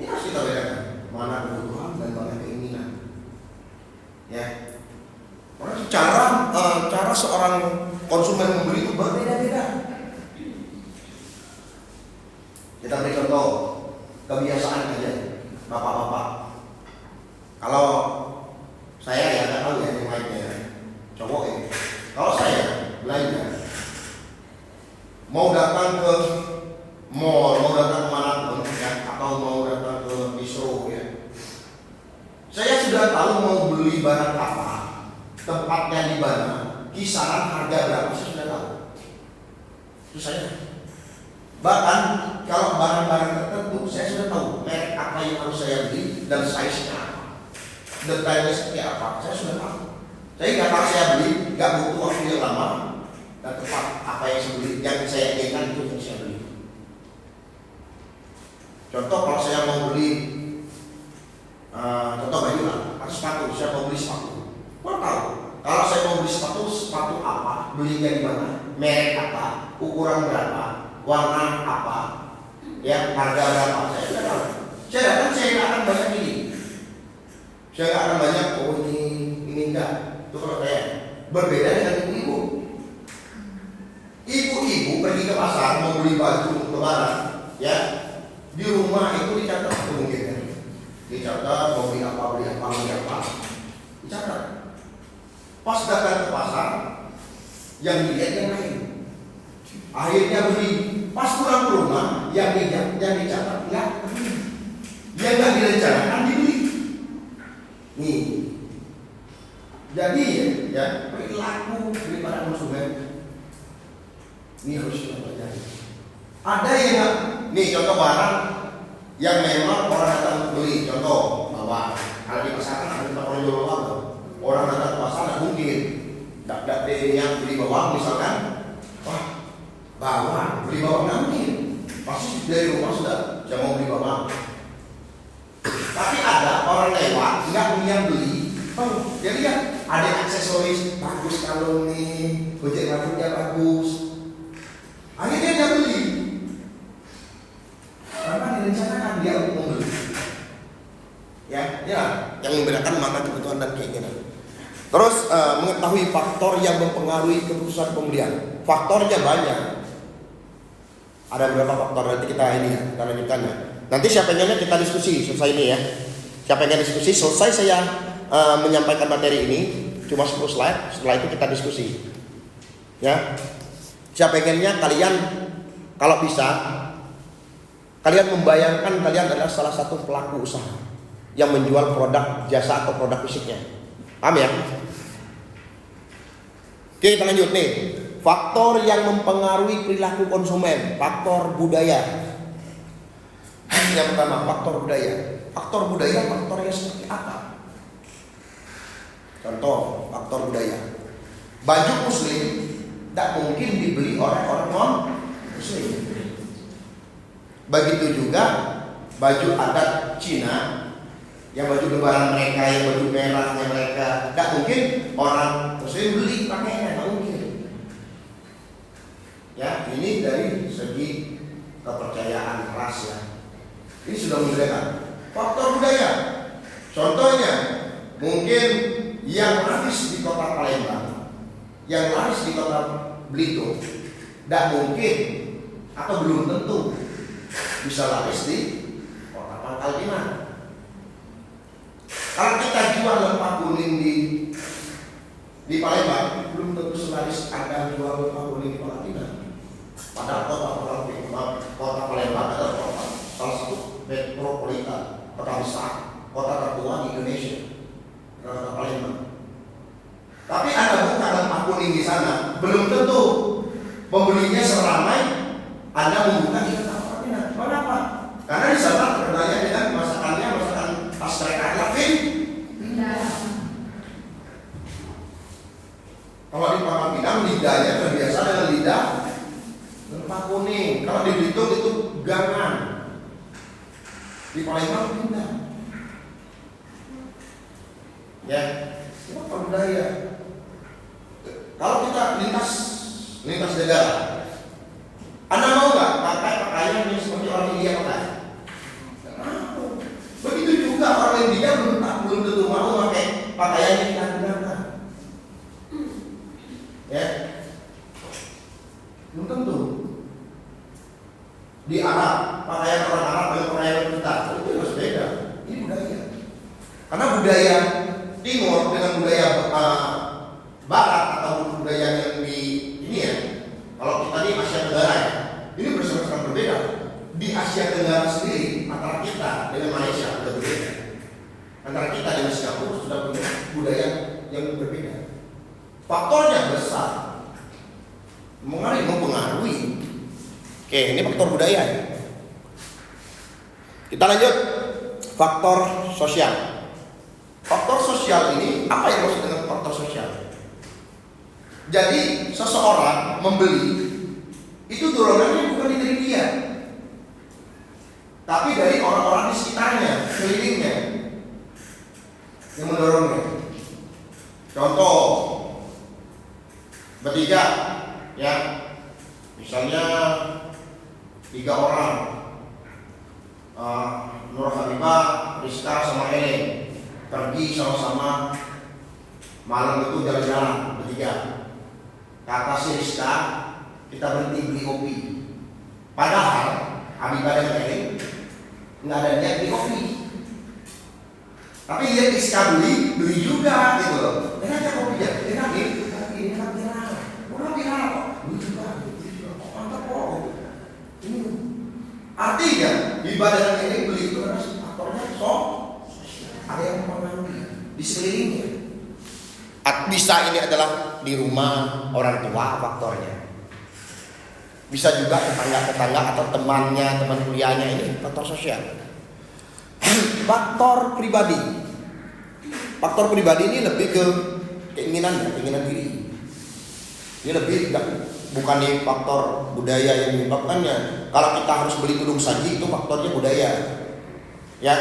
Ini harus kita bedakan mana kebutuhan dan mana keinginan. Ya. Cara seorang konsumen membeli itu berbeda-beda. Kita beri contoh kebiasaan aja, bapak-bapak. Kalau saya ya nggak tahu ya yang lainnya, cowok ini. Kalau saya belanja, mau datang ke mall, mau datang ke mana pun, ya, atau mau datang ke bistro, ya. Saya sudah tahu mau beli barang apa, tempatnya di mana, kisaran harga berapa, saya sudah tahu. Itu saya. Bahkan kalau barang-barang tertentu, saya sudah tahu merek apa yang harus saya beli dan size-nya apa, detailnya seperti apa, saya sudah tahu. Jadi kalau saya beli, nggak butuh waktu yang lama dan tepat apa yang saya beli, yang saya inginkan itu yang saya beli. Contoh kalau saya mau beli, contoh baju lah, atau sepatu, saya mau beli sepatu. Kau tahu, kalau saya mau beli sepatu apa, belinya di mana, merek apa, ukuran berapa, warna apa, ya harga berapa, saya sudah tahu. Saya datang, saya nggak akan banyak ini. Saya nggak akan banyak, oh ini enggak. Itu kalau saya berbeda dengan ibu-ibu. Ibu-ibu pergi ke pasar mau beli baju untuk lebaran, ya di rumah itu dicatat mungkin ya. Dicatat mau beli apa, dicatat. Pas datang ke pasar, yang dilihat yang lain. Akhirnya beli. Pas pulang ke rumah, yang dicatat enggak. Yang enggak direncanakan dibeli. Nih. Jadi ya perilaku daripada konsumen ini harus kita pelajari. Ada yang enggak, nih contoh barang yang memang orang datang beli, contoh bawang. Kalau di pasar kan ada orang jual bawang, orang datang ke pasar nggak mungkin. Dak yang beli bawang misalkan, wah bawang beli bawang nggak mungkin. Pasti dari rumah sudah, saya mau beli bawang. Tapi ada orang lewat nggak punya beli. Oh, jadi ya ada aksesoris bagus kalau nih, ojek rambutnya bagus. Akhirnya dia beli. Karena direncanakan dia untuk membeli. Ya, yang membedakan mana kebutuhan dan keinginan. Terus mengetahui faktor yang mempengaruhi keputusan pembelian. Faktornya banyak. Ada beberapa faktor, nanti kita kita lanjutkannya. Nanti siapa pengennya kita diskusi selesai ini ya. Siapa pengen diskusi selesai saya menyampaikan materi ini cuma 10 slide, setelah itu kita diskusi. Ya. Siapa pengennya kalian kalau bisa kalian membayangkan kalian adalah salah satu pelaku usaha yang menjual produk jasa atau produk fisiknya. Paham ya? Oke, kita lanjut nih. Faktor yang mempengaruhi perilaku konsumen, faktor budaya. Yang pertama, faktor budaya. Faktor budaya, faktornya seperti apa? Contoh, faktor budaya. Baju muslim tidak mungkin dibeli oleh orang non muslim. Begitu juga baju adat Cina, yang baju lebaran mereka, yang baju merahnya mereka, tidak mungkin orang muslim beli pakainya, tidak mungkin. Ya, ini dari segi kepercayaan ras ya. Ini sudah membedakan. Faktor budaya. Contohnya, mungkin yang laris di kota Palembang, yang laris di kota Belitung, tidak mungkin atau belum tentu bisa laris di kota Pangkal Pinang. Kalau kita jual lemah kuning di Palembang, belum tentu selaris ada jual lemah kuning di Kota Pinang. Padahal kota Palembang adalah kota salah satu metropolitan, kota besar, kota tertua di Indonesia. Kota Palembang. Tapi Anda buka lemah kuning di sana, belum tentu pembelinya seramai Anda membuka di kota Pinang. Kenapa? Karena di sana terkenalnya dengan masakan khas mereka Latin. Kalau di Pangkal Pinang lidahnya terbiasa dengan lidah lemah kuning. Kalau di Belitung itu gangan. Di Palembang pindah. Ya, itu budaya. Kalau kita lintas negara, Belum tentu. Di Arab, pakaian orang Arab dengan pakaian kita itu harus beda. Ini budaya. Karena budaya Timur dengan budaya Barat atau budaya yang di ini ya. Kalau kita di Asia Tenggara ya, ini bersama-sama berbeda. Di Asia Tenggara sendiri antara kita dengan Malaysia sudah berbeda. Antara kita dengan Singapura sudah punya budaya yang berbeda. Faktornya besar, mempengaruhi. Oke, ini faktor budaya ya. Kita lanjut, faktor sosial. Faktor sosial ini apa yang maksud dengan faktor sosial? Jadi seseorang membeli itu dorongannya bukan dari dia, tapi dari orang-orang di sekitarnya, kelilingnya yang mendorongnya. Contoh, bertiga, ya, misalnya 3 orang, Nur Habibah, Rizka sama Ellen pergi sama-sama malam itu jalan-jalan bertiga. Kata si Rizka, kita berhenti beli kopi. Padahal Habibah dan Ellen nggak ada niat beli kopi. Tapi dia Rizka beli juga gitu loh. Enak aja kopinya, enak ini enak viral. Udah viral kok. Beli juga, kok mantap kok. Ini artinya ibadah dan ini beli itu karena faktornya ada yang mempengaruhi di sekelilingnya. Bisa ini adalah di rumah orang tua faktornya. Bisa juga tetangga-tetangga atau temannya, teman kuliahnya, ini faktor sosial. Faktor pribadi. Faktor pribadi ini lebih ke keinginan diri. Ini lebih bukan di faktor budaya yang menyebabkannya. Kalau kita harus beli tudung saji itu faktornya budaya. Ya,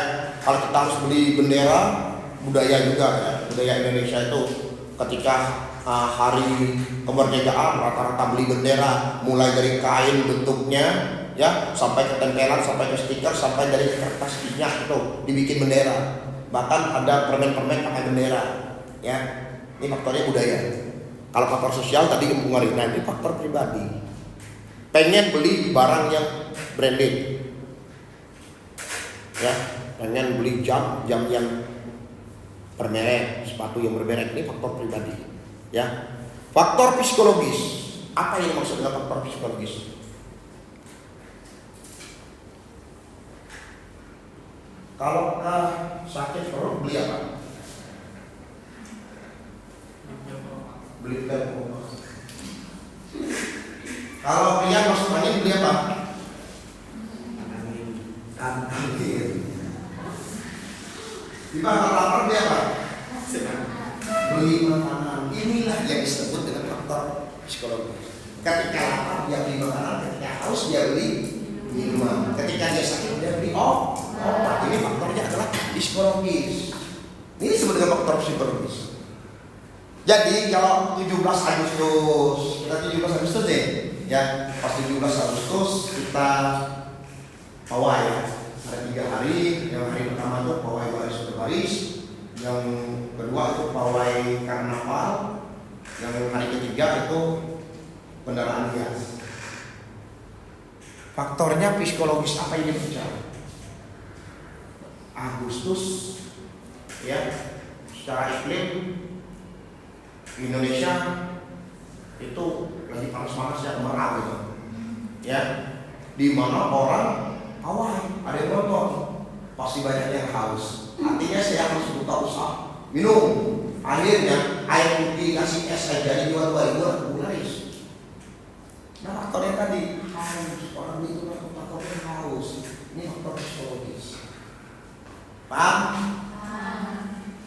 kalau kita harus beli bendera, budaya juga ya. Budaya Indonesia itu ketika hari kemerdekaan rata-rata beli bendera, mulai dari kain bentuknya ya sampai ke tempelan, sampai ke stiker, sampai dari kertas minyak itu dibikin bendera. Bahkan ada permen-permen pakai bendera. Ya, ini faktornya budaya. Kalau faktor sosial tadi mempengaruhi. Nah, ini faktor pribadi. Pengen beli barang yang branded. Ya, pengen beli jam yang bermerek, sepatu yang bermerek, ini faktor pribadi. Ya. Faktor psikologis. Apa yang maksud dengan faktor psikologis? Kalau sakit perut beli apa? Beli pil. Kalau pria masuk angin beli apa? Angin. Di mana lapar beli apa? Beli makanan. Inilah yang disebut dengan faktor psikologis. Ketika lapar dia beli makanan, ketika haus dia beli minuman, ketika dia sakit dia beli obat. Ini faktornya adalah psikologis. Ini disebut dengan faktor psikologis. Jadi kalau 17 Agustus, kita 17 Agustus deh, ya pas 17 Agustus kita pawai. Ada 3 hari. Yang hari pertama itu pawai baris berbaris, yang kedua itu pawai karnaval, yang hari ketiga itu kendaraan hias. Faktornya psikologis apa ini bicara? Agustus, ya, secara iklim Indonesia itu lagi panas-panasnya kemarau gitu, ya, di mana orang pawai, ada yang nonton, pasti banyak yang haus. Artinya saya harus buka usaha minum. Akhirnya air putih kasih es aja jadi dua-dua guys. Nah faktornya tadi haus, orang itu faktornya haus. Ini faktor psikologis. Paham?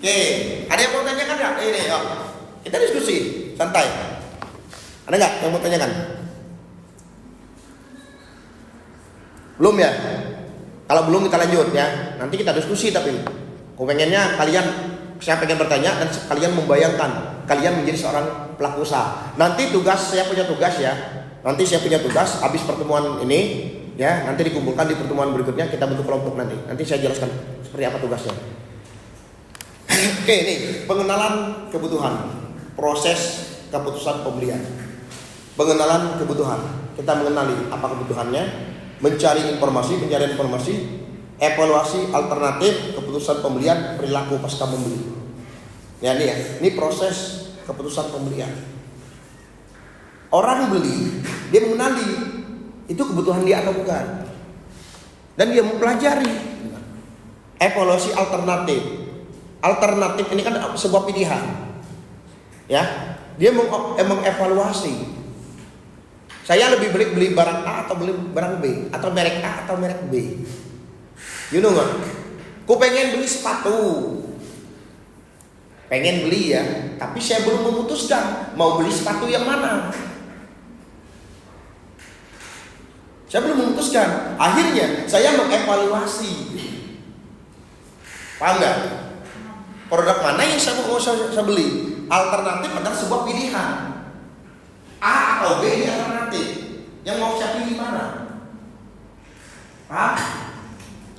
Oke, ada yang mau tanyakan nggak? Ini ya. Kita diskusi santai. Ada nggak yang mau tanyakan? Belum ya? Kalau belum kita lanjut ya. Nanti kita diskusi tapi aku pengennya kalian, saya pengen bertanya dan kalian membayangkan kalian menjadi seorang pelaku usaha. Nanti saya punya tugas ya. Nanti saya punya tugas habis pertemuan ini ya, nanti dikumpulkan di pertemuan berikutnya kita bentuk kelompok nanti. Nanti saya jelaskan seperti apa tugasnya. Oke, ini pengenalan kebutuhan, proses keputusan pembelian. Pengenalan kebutuhan. Kita mengenali apa kebutuhannya, mencari informasi, evaluasi alternatif keputusan pembelian, perilaku pasca membeli. Ya ini ya, ini proses keputusan pembelian. Orang beli, dia mengenali itu kebutuhan dia atau bukan, dan dia mempelajari. Evaluasi alternatif. Alternatif ini kan sebuah pilihan. Ya, dia mengevaluasi. Saya lebih baik beli barang A atau beli barang B, atau merek A atau merek B. You know nggak? Ku pengen beli sepatu, pengen beli ya, tapi saya belum memutuskan mau beli sepatu yang mana. Saya belum memutuskan. Akhirnya saya mengevaluasi. Paham nggak? Produk mana yang saya beli? Alternatif adalah sebuah pilihan. A atau B ini alternatif. Yang mau saya pilih mana? Paham?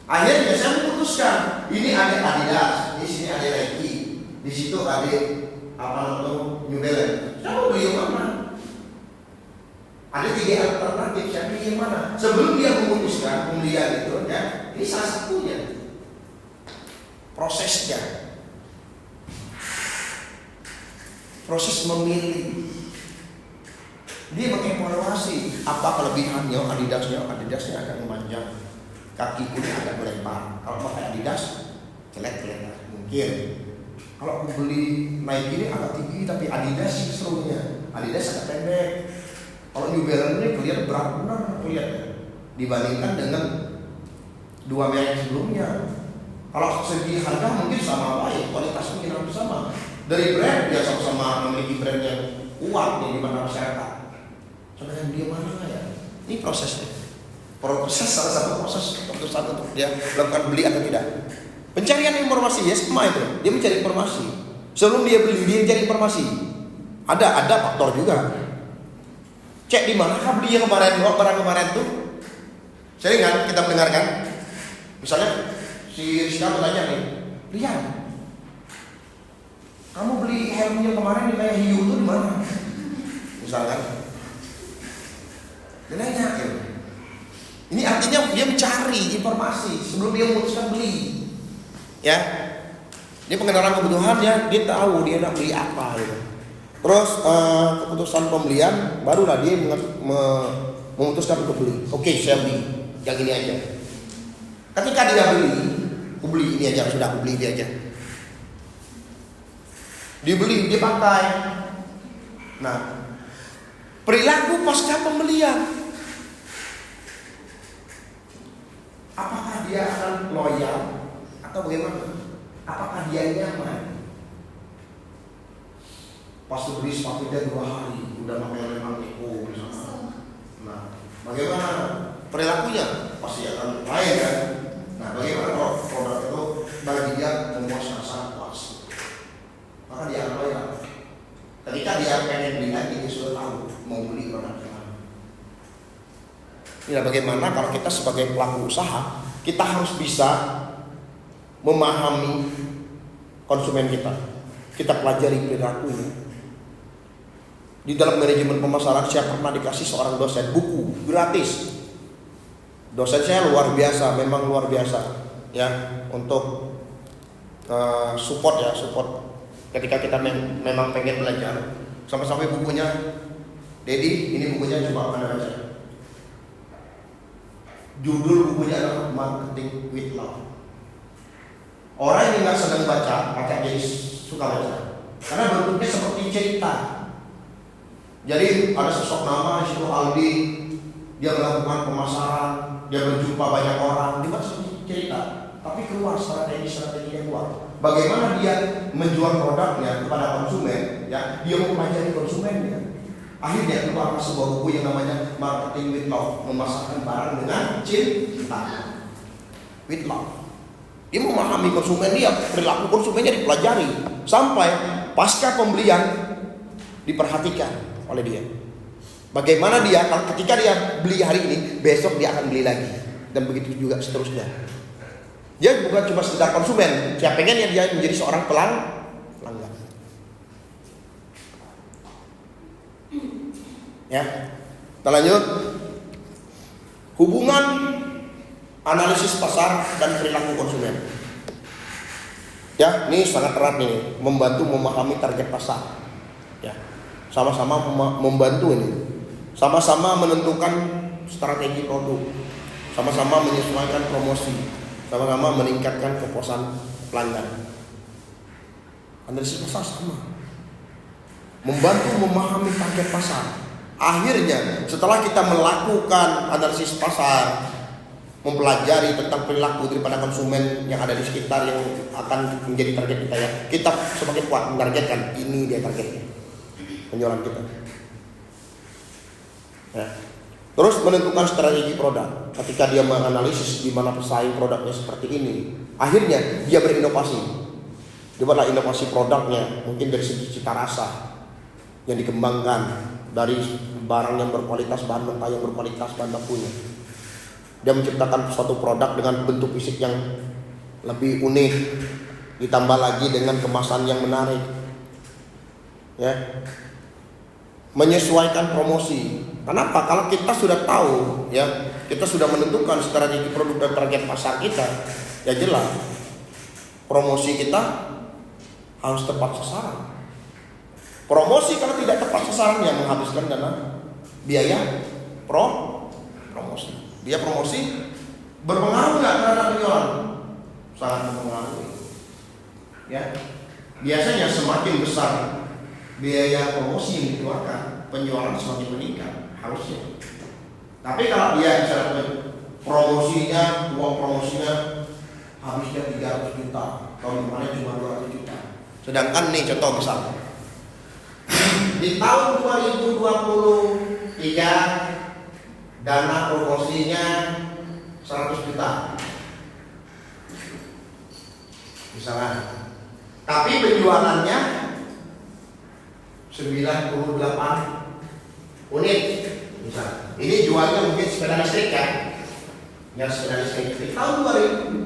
Akhirnya saya memutuskan. Ini ada Adidas, di sini ada Nike, di situ ada New Balance. Saya mau beli yang mana? Ada 3 alternatif, saya pilih yang mana? Sebelum dia memutuskan pembelian itu, ya, ini salah satunya. Prosesnya, proses memilih. Dia mengevaluasi apa kelebihannya. Adidasnya agak memanjang, kaki ini agak melebar. Kalau pakai Adidas, kelihatan mungkin. Kalau aku beli Nike ini agak tinggi, tapi Adidas sih serunya. Adidas agak pendek. Kalau New Balance ini kelihatan berat benar kelihatan dibandingkan dengan 2 merek sebelumnya. Kalau segi harga mungkin sama baik, kualitas mungkin hampir sama. Dari brand dia sama-sama memiliki brand yang kuat nih di mana masyarakat. Sebenarnya dia mana ya? Ini prosesnya. Proses salah satu proses keputusan untuk dia melakukan beli atau tidak. Pencarian informasi ya sama itu. Dia mencari informasi. Sebelum dia beli dia cari informasi. Ada faktor juga. Cek di mana beli yang kemarin, barang kemarin tuh. Saya ingat kita mendengarkan. Misalnya si Rizka bertanya nih, Rian, kamu beli helm yang kemarin di kayak hiu itu di mana? Misalkan, dia nanya, ini artinya dia mencari informasi sebelum dia memutuskan beli, ya. Dia pengenalan kebutuhannya, dia tahu dia nak beli apa gitu. Terus keputusan pembelian, barulah dia memutuskan untuk beli. Oke, saya beli yang ini aja. Ketika dia beli, aku beli ini aja, sudah aku beli ini aja. Dibeli, dia pakai. Nah, perilaku pasca pembelian. Apakah dia akan loyal atau bagaimana? Apakah dia nyaman? Pas beli sepatunya 2 hari, udah pakai memang Eko misalnya. Nah, bagaimana perilakunya? Pasti akan lain kan? Nah, bagaimana kalau produk itu bagi dia memuaskan, sangat puas? Maka dia akan loyal. Ketika dia pengen beli lagi, dia sudah tahu mau beli produk yang mana. Ini bagaimana kalau kita sebagai pelaku usaha, kita harus bisa memahami konsumen kita. Kita pelajari perilakunya. Di dalam manajemen pemasaran saya pernah dikasih seorang dosen buku gratis. Dosen saya luar biasa, memang luar biasa ya untuk support ketika kita memang pengen belajar. Sampai-sampai bukunya, Dedi, ini bukunya coba Anda baca. Judul bukunya adalah Marketing with Love. Orang yang nggak sedang baca jadi suka baca karena bentuknya seperti cerita. Jadi ada sosok nama di situ Aldi, dia melakukan pemasaran, dia berjumpa banyak orang, dia seperti cerita, tapi keluar strategi yang keluar. Bagaimana dia menjual produknya kepada konsumen, ya, dia mempelajari konsumennya. Akhirnya keluar sebuah buku yang namanya Marketing with Love, memasarkan barang dengan cinta. With love. Dia memahami konsumen dia, perilaku konsumennya dipelajari sampai pasca pembelian diperhatikan oleh dia. Bagaimana dia ketika dia beli hari ini, besok dia akan beli lagi dan begitu juga seterusnya. Dia bukan cuma sekedar konsumen, saya pengen dia menjadi seorang pelanggan. Ya, kita lanjut. Hubungan analisis pasar dan perilaku konsumen. Ya, ini sangat erat nih, membantu memahami target pasar. Ya, sama-sama membantu ini, sama-sama menentukan strategi produk, sama-sama menyesuaikan promosi, sama-sama meningkatkan kepuasan pelanggan. Analisis pasar sama, membantu memahami target pasar. Akhirnya, setelah kita melakukan analisis pasar, mempelajari tentang perilaku daripada konsumen yang ada di sekitar yang akan menjadi target kita, ya, kita semakin kuat menargetkan ini dia targetnya, penjualan kita. Ya. Terus menentukan strategi produk. Ketika dia menganalisis di mana pesaing produknya seperti ini, akhirnya dia berinovasi. Dia buatlah inovasi produknya, mungkin dari segi cita rasa yang dikembangkan, dari barang yang berkualitas, bahan mentah yang berkualitas, bahan bakunya. Dia menciptakan suatu produk dengan bentuk fisik yang lebih unik, ditambah lagi dengan kemasan yang menarik. Ya. Menyesuaikan promosi. Kenapa? Kalau kita sudah tahu, ya, kita sudah menentukan strategi produk dan target pasar kita, ya jelas promosi kita harus tepat sasaran. Promosi kalau tidak tepat sasaran yang menghabiskan dana biaya promosi. Dia promosi berpengaruh nggak terhadap penjualan? Sangat berpengaruh. Ya, biasanya semakin besar biaya promosi yang dikeluarkan, penjualan semakin meningkat harusnya. Tapi kalau dia misalnya promosinya, uang promosinya habisnya 300 juta, tahun kemarin cuma 200 juta. Sedangkan nih contoh besar, di tahun 2023 dana promosinya 100 juta misalnya, tapi penjualannya 98 unit misalnya. Ini jualnya mungkin sepeda listrik kan, ya sepeda listrik. Di tahun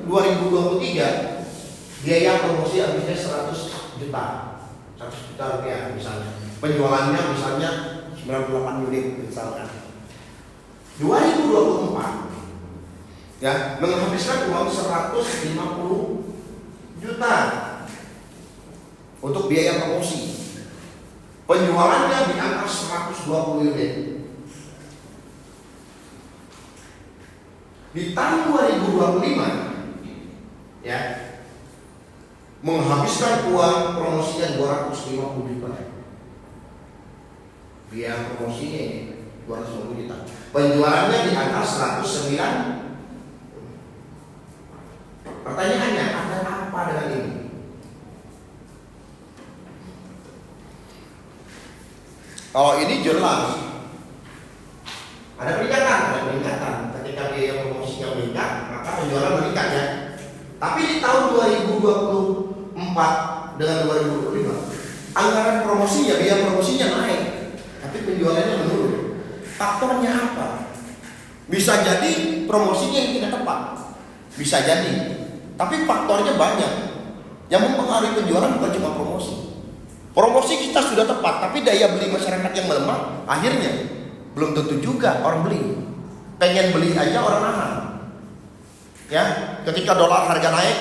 2023 biaya promosi habisnya 100 juta rupiah misalnya, penjualannya misalnya 98 unit misalkan. 2024 ya menghabiskan uang 150 juta untuk biaya promosi, penjualannya di angka 120 unit. Di tahun 2025 ya menghabiskan uang promosinya 250 juta, biaya promosinya 250 juta, penjualannya di angka 109. Pertanyaannya, ada apa dengan ini? Kalau ini jelas ada peningkatan. Ketika biaya promosinya meningkat, maka penjualan meningkat ya. Tapi di tahun 2024 dengan 2025, anggaran promosinya, biaya promosinya naik, tapi penjualannya menurun. Faktornya apa? Bisa jadi promosinya yang tidak tepat, bisa jadi. Tapi faktornya banyak. Yang mempengaruhi penjualan bukan cuma promosi. Promosi kita sudah tepat, tapi daya beli masyarakat yang melemah, akhirnya belum tentu juga orang beli. Pengen beli aja orang nahan. Ya, ketika dolar harga naik,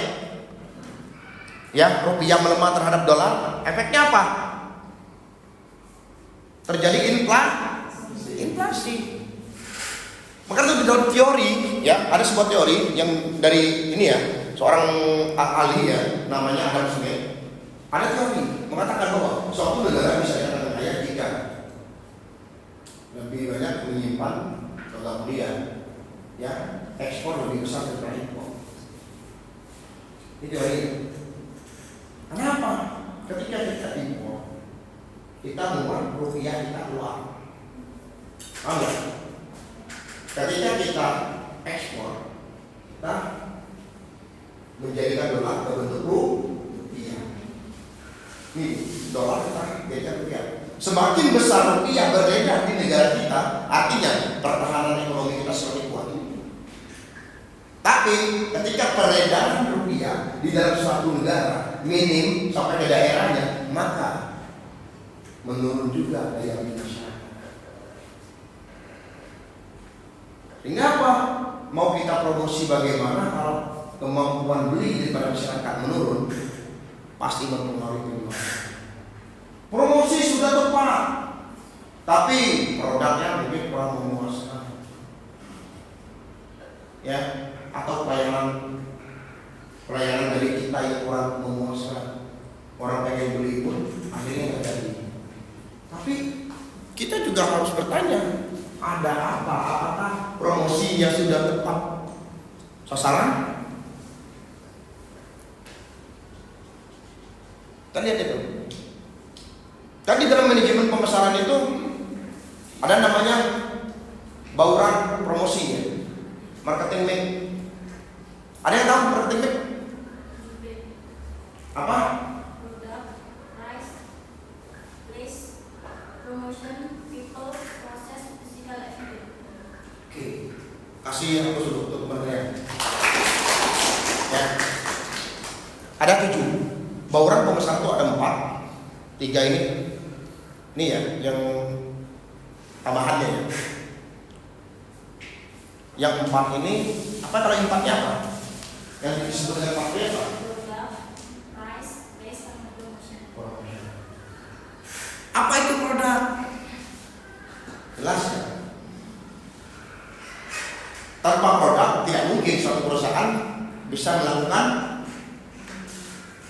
ya rupiah melemah terhadap dolar, efeknya apa? Terjadi inflasi. Maka itu di dalam teori, ya ada sebuah teori yang dari ini ya, seorang ahli ya, namanya Adam Smith. Ada teori mengatakan bahwa suatu negara bisa dikatakan kaya jika lebih banyak menyimpan logam mulia, ya ekspor lebih besar daripada impor. Ini teori. Kenapa? Ketika kita impor, kita mengeluarkan rupiah kita keluar. Enggak. Ketika kita ekspor, kita menjadikan dolar berbentuk rupiah. Ini dolar kita jadikan rupiah. Semakin besar rupiah beredar di negara kita, artinya pertahanan ekonomi kita semakin kuat. Tapi ketika peredaran rupiah di dalam suatu negara minim sampai ke daerahnya, maka menurun juga daya beli masyarakat. Sehingga apa? Mau kita promosi bagaimana kalau kemampuan beli daripada masyarakat menurun, pasti mempengaruhi penjualan. Promosi sudah tepat, tapi produknya mungkin kurang memuaskan, ya, atau pelayanan dari kita yang kurang memuaskan. Orang pengen beli pun akhirnya nggak jadi. Tapi kita juga harus bertanya, ada apa? Apakah promosinya sudah tepat sasaran? Kita lihat itu. Kan di dalam manajemen pemesanan itu ada namanya bauran promosinya, marketing mix. Ada yang tahu marketing mix? Apa? Produk, price, place, promotion, people, process, physical activity. Oke, kasih aku sudah untuk kementerian. Ya. Ada 7. Bauran pemesanan itu ada 4. 3 ini ya, yang tambahannya ya. Yang 4 ini apa, kalau yang 4-nya apa? Yang disebut dengan 4-nya apa? Produk, price, place, sama promotion. Apa itu produk? Jelas ya? Tanpa produk tidak mungkin suatu perusahaan bisa melakukan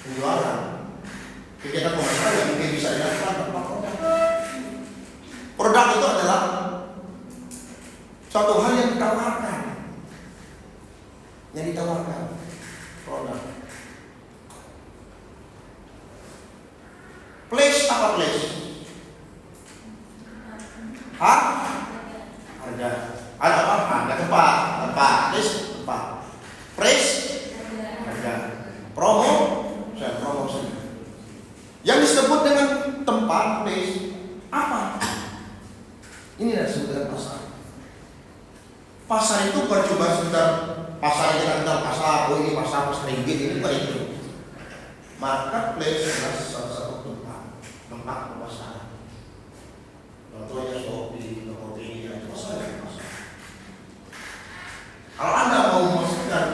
penjualan. Kegiatan pemasaran tidak mungkin bisa dilakukan tanpa produk. Produk itu adalah suatu hal yang ditawarkan. Yang ditawarkan produk. Place apa place? Hah? Harga. Ada apa? Harga tempat. Place tempat. Price harga. Promo promosi. Yang disebut dengan tempat place apa? Ini yang disebut dengan pasar. Pasar itu bukan cuma sekedar pasar yang kita kenal, pasar, oh ini pasar ringgit, ini bukan itu. Marketplace adalah salah satu tempat pemasaran. Contohnya Shopee, Tokopedia, itu pasar. Kalau Anda mau memasarkan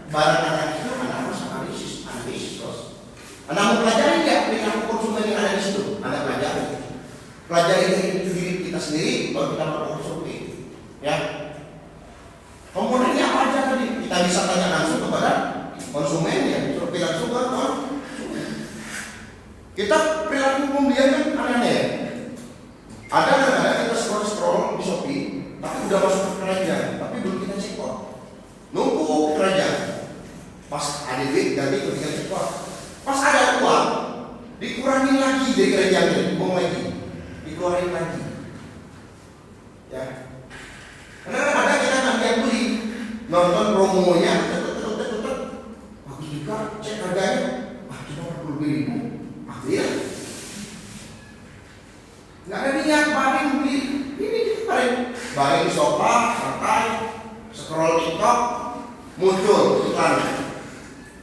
barang Anda itu, Anda harus analisis terus. Anda mau pelajari nggak perilaku konsumen yang ada di situ? Anda pelajari diri kita sendiri, baru kita berkonsumsi. Ya. Komponennya apa aja tadi? Kita bisa tanya langsung kepada konsumen ya, seperti langsung ke konsumen. Kita perilaku pembelian kan aneh ya. Ada kadang-kadang kita scroll di Shopee, tapi udah masuk ke keranjang, tapi belum kita check out. Nunggu keranjang, pas ada duit jadi kita check out. Pas ada uang, dikurangin lagi dari keranjangnya, dibuang lagi, dikeluarin lagi. Ya. Karena ada kita nanti yang beli, nonton promonya, bagus juga, cek harganya, cuma 40.000, akhirnya nggak ada niat bareng beli, ini bareng di sofa, santai, scroll TikTok, muncul iklan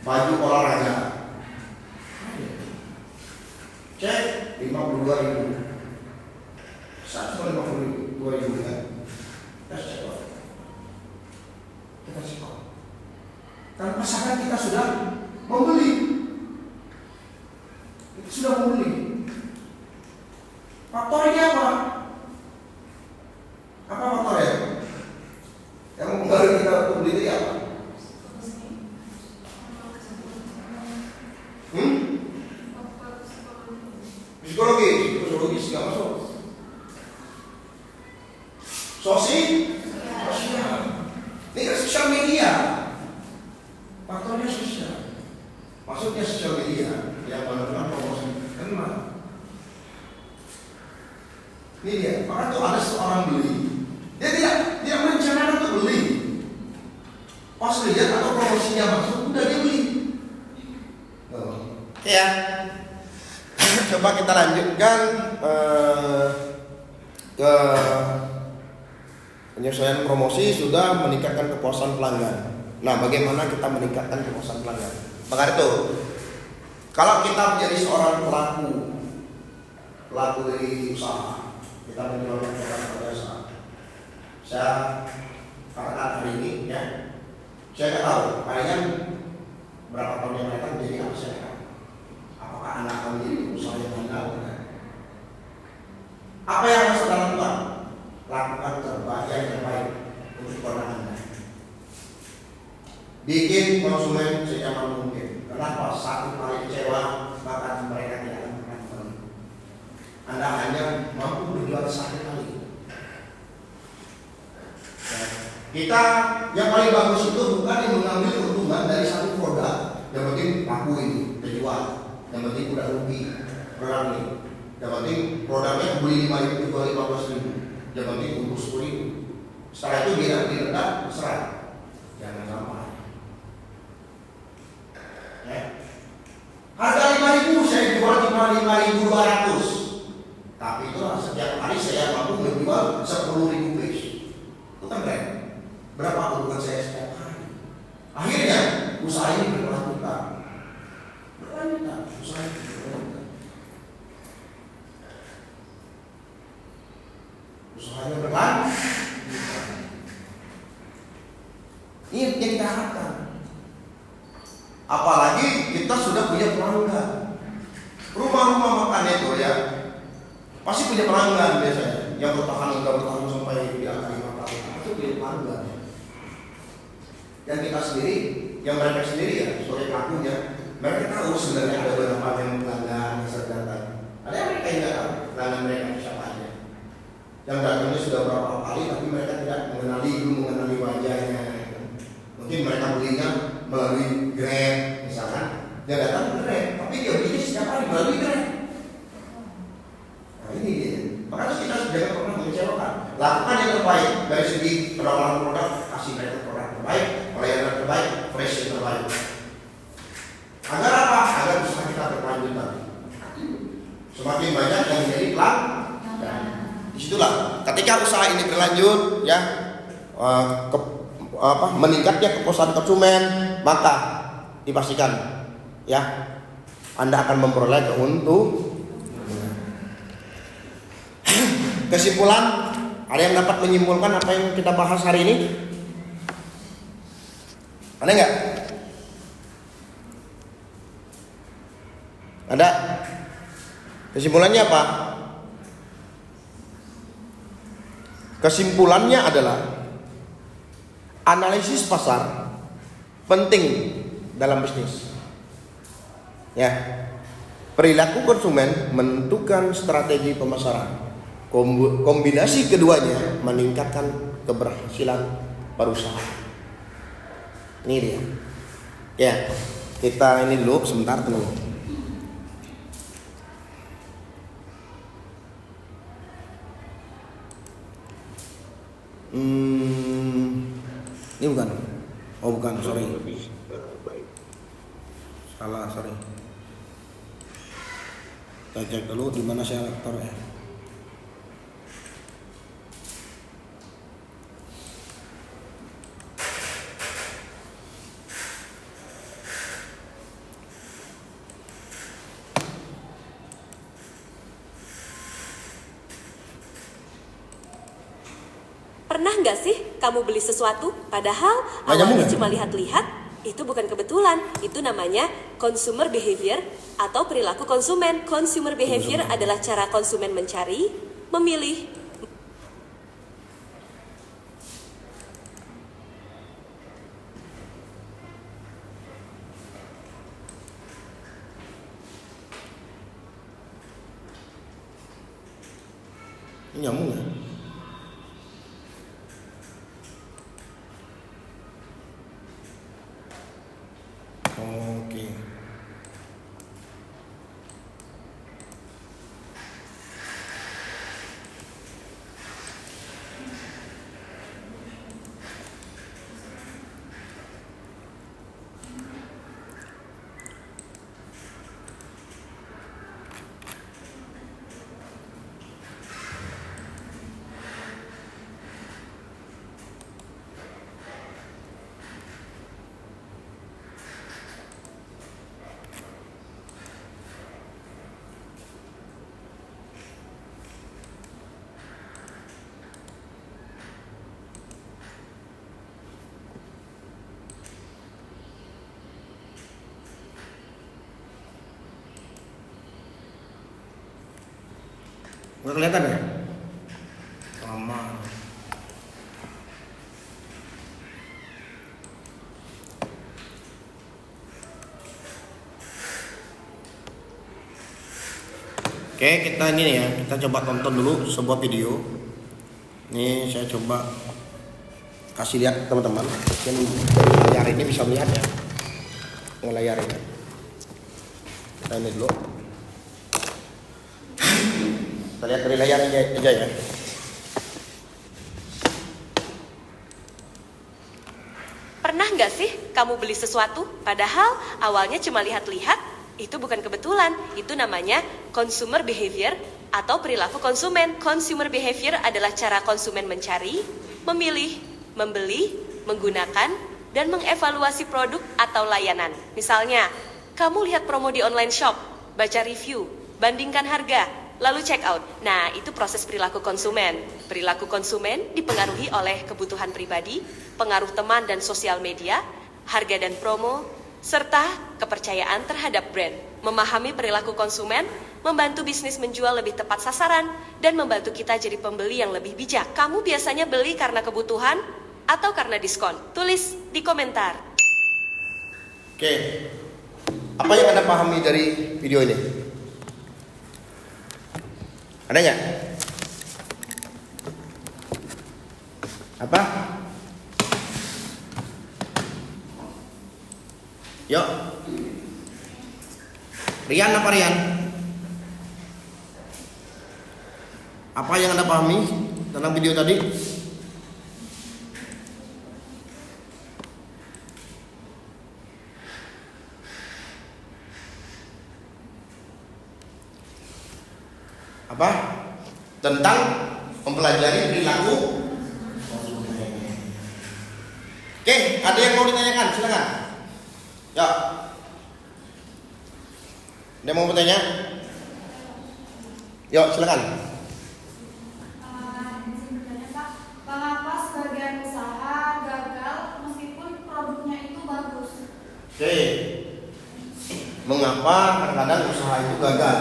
baju olahraga, cek 52.000, 152.000 kan. Kita cek. Tanpa sadar kita sudah membeli. Faktornya apa? Apa faktornya? Yang mempengaruhi kita untuk beli itu apa? Psikologis nggak masuk. Sosial. Ini kan sosial media. Faktornya sosial. Maksudnya sosial media yang melakukan promosi kenal. Ini dia. Maka tuh ada seorang beli. Dia tidak merencanakan untuk beli. Pas lihat atau promosinya masuk, udah dia beli. Ya. Coba kita lanjutkan ke penyesuaian promosi sudah meningkatkan kepuasan pelanggan. Nah, bagaimana kita meningkatkan kepuasan pelanggan? Maka itu, kalau kita menjadi seorang pelaku dari usaha, kita menjualkan barang atau jasa. Saya katakan hari ini ya, saya nggak tahu kalian berapa tahun yang akan menjadi apa saya nggak tahu. Apakah anak akan menjadi usaha yang handal? Apa yang harus kita lakukan? Lakukan yang terbaik untuk produk Anda. Bikin konsumen senyaman mungkin. Kenapa? Satu kali kecewa bahkan mereka tidak akan pernah kembali. Anda hanya mampu berjual satu kali. Ya. Kita yang paling bagus itu bukan yang mengambil keuntungan dari satu produk. Yang penting laku ini terjual. Yang penting udah rugi produk ini. Yang penting produknya beli 5.000 jual 15.000. Yang penting untung 10.000. Setelah itu dia rendah terserah. Jangan sampai. Ya. Harga 5.000 saya jual cuma 5.200. Tapi itulah setiap hari saya mampu menjual 10.000 piece. Itu kan keren. Berapa keuntungan saya setiap hari? Akhirnya usaha ini berkelanjutan. Usaha ini berkelanjutan. Usahanya berkelanjutan. Ini yang kita harapkan. Apalagi kita sudah punya pelanggan. Rumah-rumah makan itu ya pasti punya pelanggan biasanya. Yang bertahan sampai di angka 5 tahun itu punya pelanggan. Yang kita sendiri, yang mereka sendiri ya sebagai pelakunya, mereka tahu sebenarnya ada beberapa yang pelanggan yang sering datang. Ada yang mereka yang tahu pelanggan mereka siapa aja. Yang datangnya sudah berapa kali tapi mereka tidak mengenali wajahnya. Mungkin mereka belinya melalui Grab misalkan, dia datang Grab, tapi dia beli setiap hari melalui Grab. Nah ini dia. Makanya kita jangan pernah mengecewakan. Lakukan yang terbaik dari segi penawaran produk, kasih mereka produk terbaik, pelayanan terbaik, fresh yang terbaik. Agar apa? Agar usaha kita berkelanjutan. Semakin banyak yang menjadi pelanggan. Disitulah ketika usaha ini berlanjut ya, meningkatnya kepuasan konsumen, maka dipastikan ya Anda akan memperoleh keuntungan. Kesimpulan, ada yang dapat menyimpulkan apa yang kita bahas hari ini? Ada nggak? Ada? Kesimpulannya apa? Kesimpulannya adalah analisis pasar penting dalam bisnis. Ya. Perilaku konsumen menentukan strategi pemasaran. Kombinasi keduanya meningkatkan keberhasilan perusahaan. Ini dia. Ya, kita ini dulu sebentar tunggu. Ini bukan. Oh bukan, sorry. Salah, sorry. Kita cek dulu di mana saya taruh ya. Pernah nggak sih kamu beli sesuatu padahal awalnya cuma lihat-lihat? Itu bukan kebetulan, itu namanya consumer behavior atau perilaku konsumen. Consumer behavior adalah cara konsumen mencari, memilih, Ini nyambung ya? Oke. Nggak kelihatan ya? Lama. Oke, kita ini ya, kita coba tonton dulu sebuah video. Ini saya coba kasih lihat teman-teman. Yang layar ini bisa melihat ya, ngelayar ini. Kita ini dulu. Kita lihat dari layar aja ya. Pernah nggak sih kamu beli sesuatu, padahal awalnya cuma lihat-lihat? Itu bukan kebetulan, itu namanya consumer behavior atau perilaku konsumen. Consumer behavior adalah cara konsumen mencari, memilih, membeli, menggunakan, dan mengevaluasi produk atau layanan. Misalnya, kamu lihat promo di online shop, baca review, bandingkan harga, lalu check out. Nah, itu proses perilaku konsumen. Perilaku konsumen dipengaruhi oleh kebutuhan pribadi, pengaruh teman dan sosial media, harga dan promo, serta kepercayaan terhadap brand. Memahami perilaku konsumen membantu bisnis menjual lebih tepat sasaran dan membantu kita jadi pembeli yang lebih bijak. Kamu biasanya beli karena kebutuhan atau karena diskon? Tulis di komentar. Oke, apa yang Anda pahami dari video ini? Ada nggak? Apa? Yuk, Rian apa Rian? Apa yang Anda pahami tentang video tadi? Apa? Tentang mempelajari perilaku. Oke, ada yang mau ditanyakan? Silakan. Ya. Ada mau bertanya? Yuk, silakan. Mengapa sebagian usaha gagal meskipun produknya itu bagus? Oke. Mengapa kadang-kadang usaha itu gagal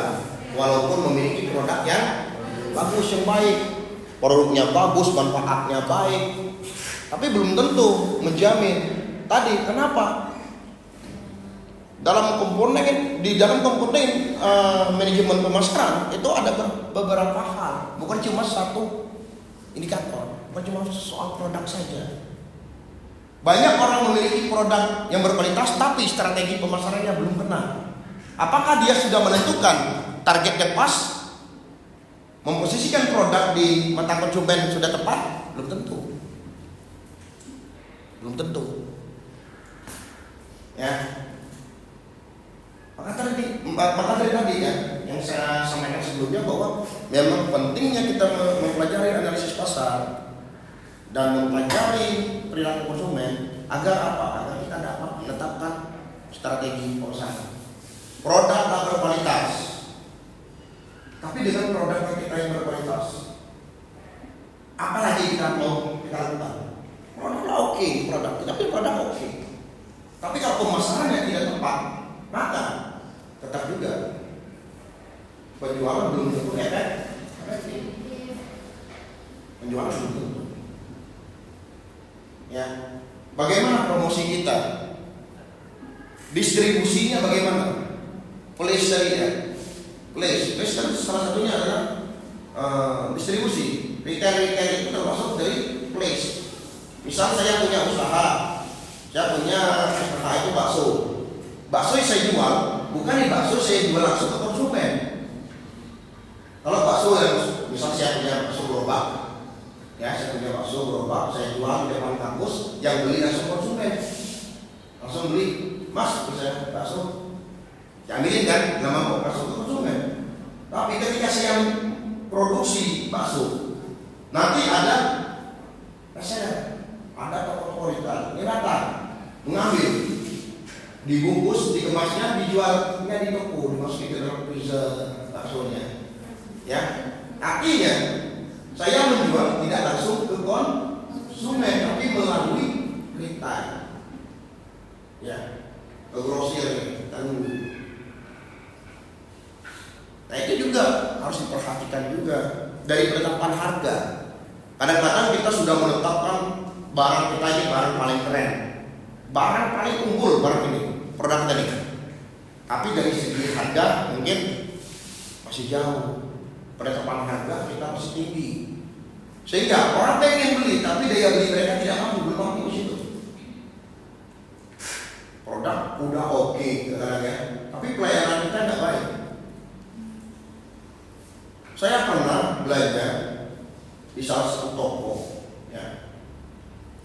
walaupun memiliki produk yang bagus, yang baik, produknya bagus, manfaatnya baik, tapi belum tentu menjamin. Tadi kenapa? Di dalam komponen manajemen pemasaran itu ada beberapa hal, bukan cuma satu indikator, bukan cuma soal produk saja. Banyak orang memiliki produk yang berkualitas tapi strategi pemasarannya belum benar. Apakah dia sudah menentukan target yang pas? Memposisikan produk di mata konsumen sudah tepat? Belum tentu. Belum tentu. Ya. Maka dari tadi ya, yang saya sampaikan sebelumnya bahwa memang pentingnya kita mempelajari analisis pasar dan mempelajari perilaku konsumen agar apa? Agar kita dapat menetapkan strategi pemasaran. Produk tak berkualitas, tapi dengan produk kita yang berkualitas, apa lagi kita mau kita lakukan? Produknya oke, tapi produk oke. Tapi kalau pemasarannya tidak tepat, maka tetap juga penjualan belum tentu efektif. Penjualan belum tentu. Ya, bagaimana promosi kita? Distribusinya bagaimana? Place tadi salah satunya adalah distribusi. Retail itu termasuk dari place. Misal saya punya usaha, itu bakso. Bakso yang saya jual, bukan di bakso saya jual langsung ke konsumen. Kalau bakso yang misal saya punya bakso gerobak, saya jual di depan kampus, yang beli langsung konsumen, langsung beli, mas bisa bakso, ambilin kan, nggak mau langsung ke konsumen. Tapi ketika saya produksi bakso, nanti ada toko retail ini datang mengambil, dibungkus, dikemasnya, dijualnya di toko, dimasukin ke dalam freezer baksonya. Ya, artinya saya menjual tidak langsung ke konsumen, tapi melalui retail. Ya, ke grosir dan nah itu juga harus diperhatikan juga dari penetapan harga. Kadang-kadang kita sudah menetapkan barang kita ini barang paling keren, barang paling unggul, barang ini produk tadi. Tapi dari segi harga mungkin masih jauh. Penetapan harga kita masih tinggi, sehingga orang pengen beli tapi daya beli mereka tidak mampu, belum mampu di situ. Produk udah oke, kadang-kadang, tapi pelayanan kita tidak baik. Saya pernah belanja di salah satu toko, ya,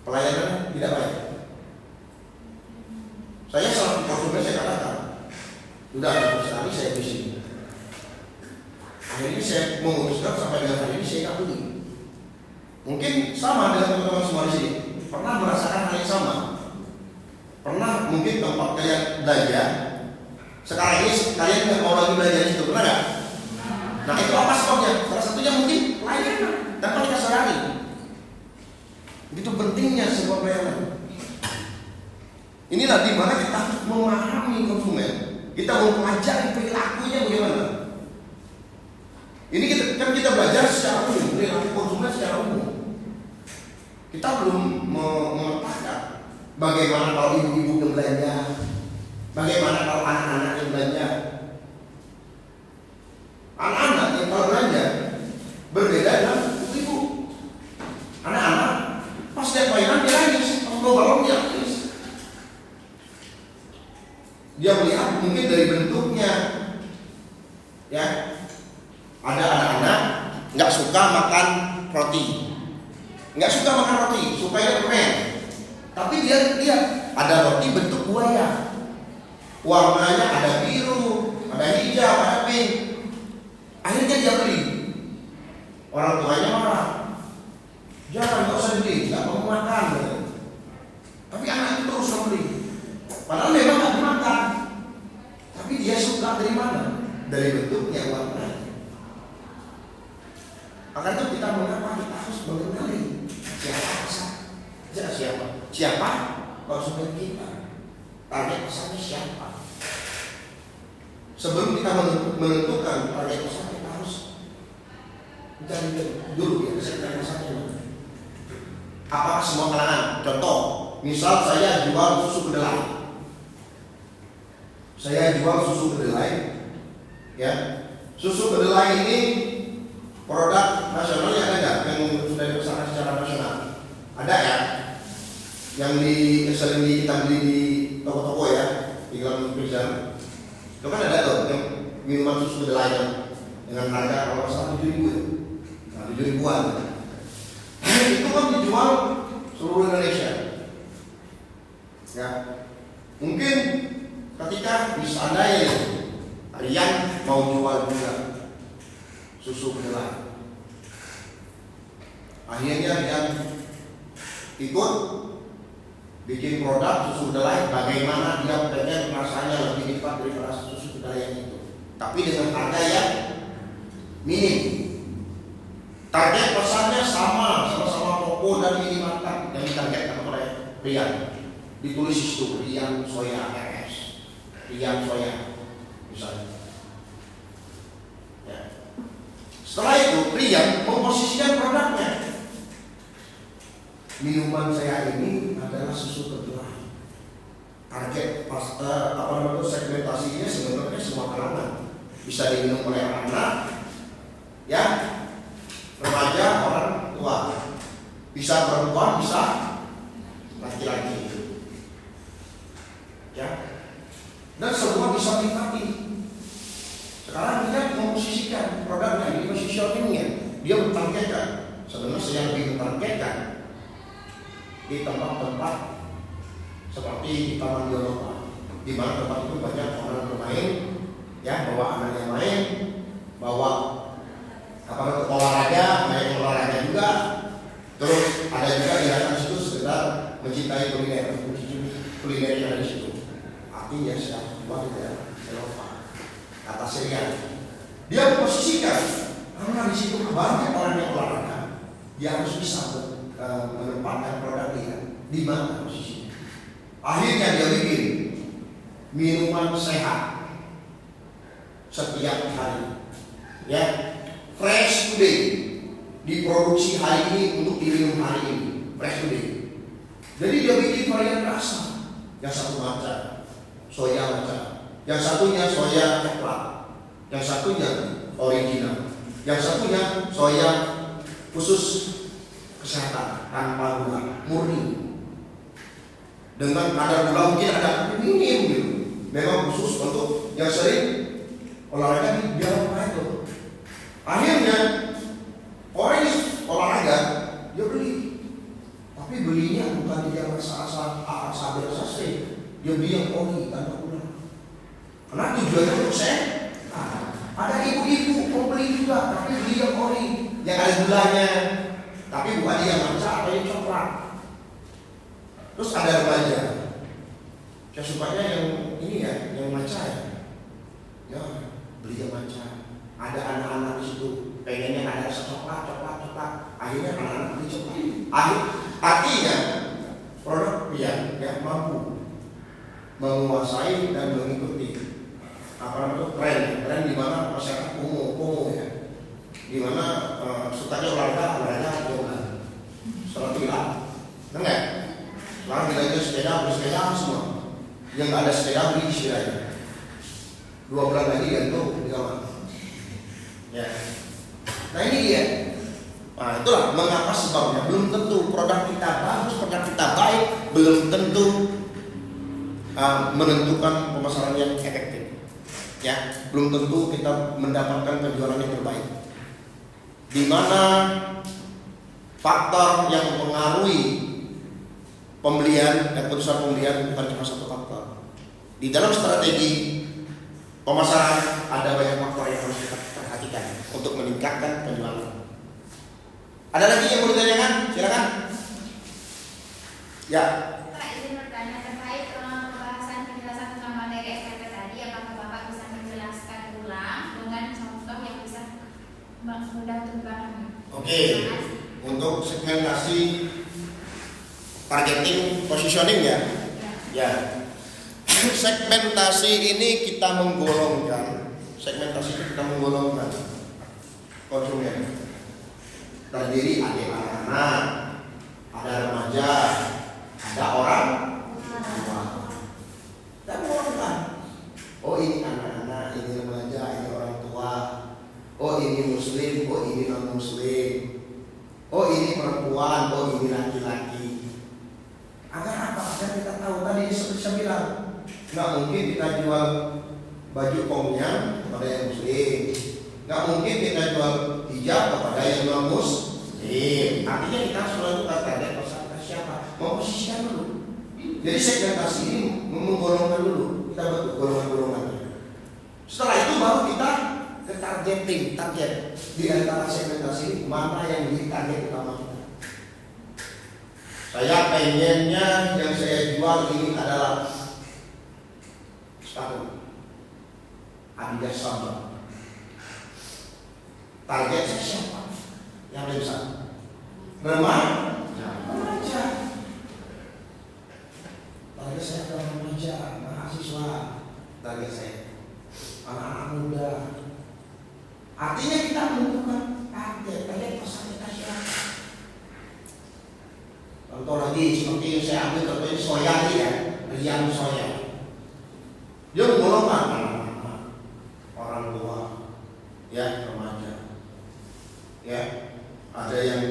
pelayanan tidak baik. Saya selaku konsumen saya katakan, sudah cukup sekali saya di sini. Akhirnya saya memutuskan sampai dengan hari ini saya nggak beli. Mungkin sama dengan teman-teman semua di sini, pernah merasakan hal yang sama. Pernah mungkin tempat kalian belanja, sekarang ini kalian nggak mau lagi belanja di situ, pernah nggak? Nah itu apa sebabnya? Salah satunya mungkin pelayanan tanpa kita sadari. Begitu pentingnya sebuah pelayanan. Inilah dimana kita memahami konsumen, kita mempelajari perilakunya bagaimana. Ini kita belajar secara umum, perilaku konsumen secara umum. Kita belum memetakan bagaimana kalau ibu-ibu yang belanja, bagaimana kalau anak-anak yang belanja. Anak-anak yang kalau belanja berbeda dengan ibu. Anak-anak pas lihat mainan dia nangis, pas mau balon dia nangis. Dia melihat mungkin dari bentuknya, ya. Ada anak-anak nggak suka makan roti, nggak suka makan roti supaya permen. Tapi dia lihat ada roti bentuk buaya, warnanya ada biru, ada hijau, ada pink. Akhirnya dia beli. Orang tuanya marah, jangan, nggak usah beli, nggak mau makan. Tapi anak itu terus membeli. Padahal memang nggak dimakan. Tapi dia suka dari mana? Dari bentuknya, warnanya. Maka itu kita mengapa kita harus mengenali siapa konsumen kita, target pasarnya siapa. Sebelum kita menentukan target pasar, kita harus mencari dulu ya segmen pasarnya. Apakah semua kalangan? Contoh, misal saya jual susu kedelai. Saya jual susu kedelai, ya. Susu kedelai ini produk nasionalnya ada nggak yang sudah dipesankan secara nasional? Ada ya? Yang sering kita beli di toko-toko ya, di dalam freezer. Itu kan ada tuh yang minuman susu kedelai dengan harga kalau salah 7.000 ya, nah 7.000-an. Itu kan dijual seluruh Indonesia. Ya, mungkin ketika misalnya Rian mau jual juga susu kedelai, akhirnya dia ikut bikin produk susu kedelai, bagaimana dia pengen rasanya lebih nikmat daripada susu kedelai yang itu, tapi dengan harga yang minim. Target pasarnya sama-sama toko dan minimarket yang ditargetkan oleh Rian. Ditulis di situ Rian Soya RS, Rian Soya misalnya. Ya. Setelah itu Rian memposisikan produknya. Minuman saya ini adalah susu kedelai. Target segmentasinya sebenarnya semua kalangan. Bisa diminum oleh anak, ya, remaja, orang tua, bisa perempuan, bisa laki-laki, ya, dan semua bisa menikmati. Sekarang dia memposisikan produknya, di positioningnya, dia mentargetkan. Sebenarnya saya lebih mentargetkan di tempat-tempat seperti di Taman Eropa, di mana tempat itu banyak orang bermain, ya, bawa anaknya main, bawa untuk olahraga, banyak olahraga juga. Terus ada juga yang datang situ sekedar mencintai kuliner, mencicipi kuliner yang ada di situ. Artinya sedang buat di daerah Eropa, kata Syria. Dia memposisikan karena di situ banyak orang yang olahraga, dia harus bisa menempatkan produk dia di mana posisinya. Akhirnya dia bikin minuman sehat setiap hari, ya. fresh today, diproduksi hari ini untuk diminum hari ini, fresh today. Jadi dia bikin varian rasa. Yang satu matcha, soya matcha, yang satunya soya coklat, yang satunya original, yang satunya soya khusus kesehatan tanpa gula, murni. Dengan kadar gula mungkin ada minim gitu. Memang khusus untuk yang sering olahraga dia apa itu. Akhirnya orang yang olahraga dia beli, tapi belinya bukan dia asal-asal sabar sase, dia beli yang ori tanpa gula. Karena tujuannya untuk sehat. Ada ibu-ibu mau beli juga, tapi beli yang ori, yang ada gulanya, tapi bukan dia matcha atau yang coklat. Terus ada remaja, saya sukanya yang ini ya, yang matcha ya. Ya, beli yang matcha. Ada anak-anak di situ, pengennya ada rasa coklat. Akhirnya anak-anak beli coklat. Artinya produk yang mampu menguasai dan mengikuti apa namanya tren di mana masyarakat umum ya, di mana sukanya olahraga yoga, seperti lah, enggak? Sekarang kita itu beli sepeda semua, yang nggak ada sepeda beli sepeda. 2 bulan lagi gantung di kamar. Ya. Nah ini dia. Nah itulah mengapa sebabnya belum tentu produk kita bagus, produk kita baik, belum tentu menentukan pemasaran yang efektif. Ya, belum tentu kita mendapatkan penjualan yang terbaik. Di mana faktor yang mempengaruhi pembelian dan keputusan pembelian bukan cuma satu faktor. Di dalam strategi pemasaran ada banyak faktor yang harus kita perhatikan untuk meningkatkan penjualan. Ada lagi yang mau ditanyakan? Silakan. Ya. Pak, izin bertanya terkait pembahasan penjelasan tentang materi SPP tadi. Apakah Bapak bisa menjelaskan ulang dengan contoh yang bisa mudah untuk dipahami? Oke. Untuk segmentasi targeting positioning ya. Ya. Segmentasi ini kita menggolongkan konsumen. Terdiri ada anak-anak, ada remaja, ada orang tua. Dan golongkan. Oh ini anak-anak, ini remaja, ini orang tua. Oh ini muslim, oh ini non muslim. Oh ini perempuan, oh ini laki-laki. Agar apa? Agar kita tahu tadi seperti saya bilang. Nggak mungkin kita jual baju komnya kepada yang muslim, nggak mungkin kita jual hijab kepada yang non muslim. Artinya kita selalu target pasar siapa, memposisikan dulu. Jadi segmentasi ini menggolongkan dulu, kita bentuk golongan-golongannya. Setelah itu baru kita ke target di antara segmentasi ini mana yang menjadi target utama kita. Saya pengennya yang saya jual ini adalah Adidas Samba. Target saya siapa? Yang lebih besar. Remaja. Target saya adalah remaja, mahasiswa. Target saya anak-anak muda. Artinya kita menentukan target pasar kita siapa. Contoh lagi seperti yang saya ambil contohnya soya ini ya, riang soya. Dia menggolongkan anak-anak, orang tua, ya remaja, ya ada yang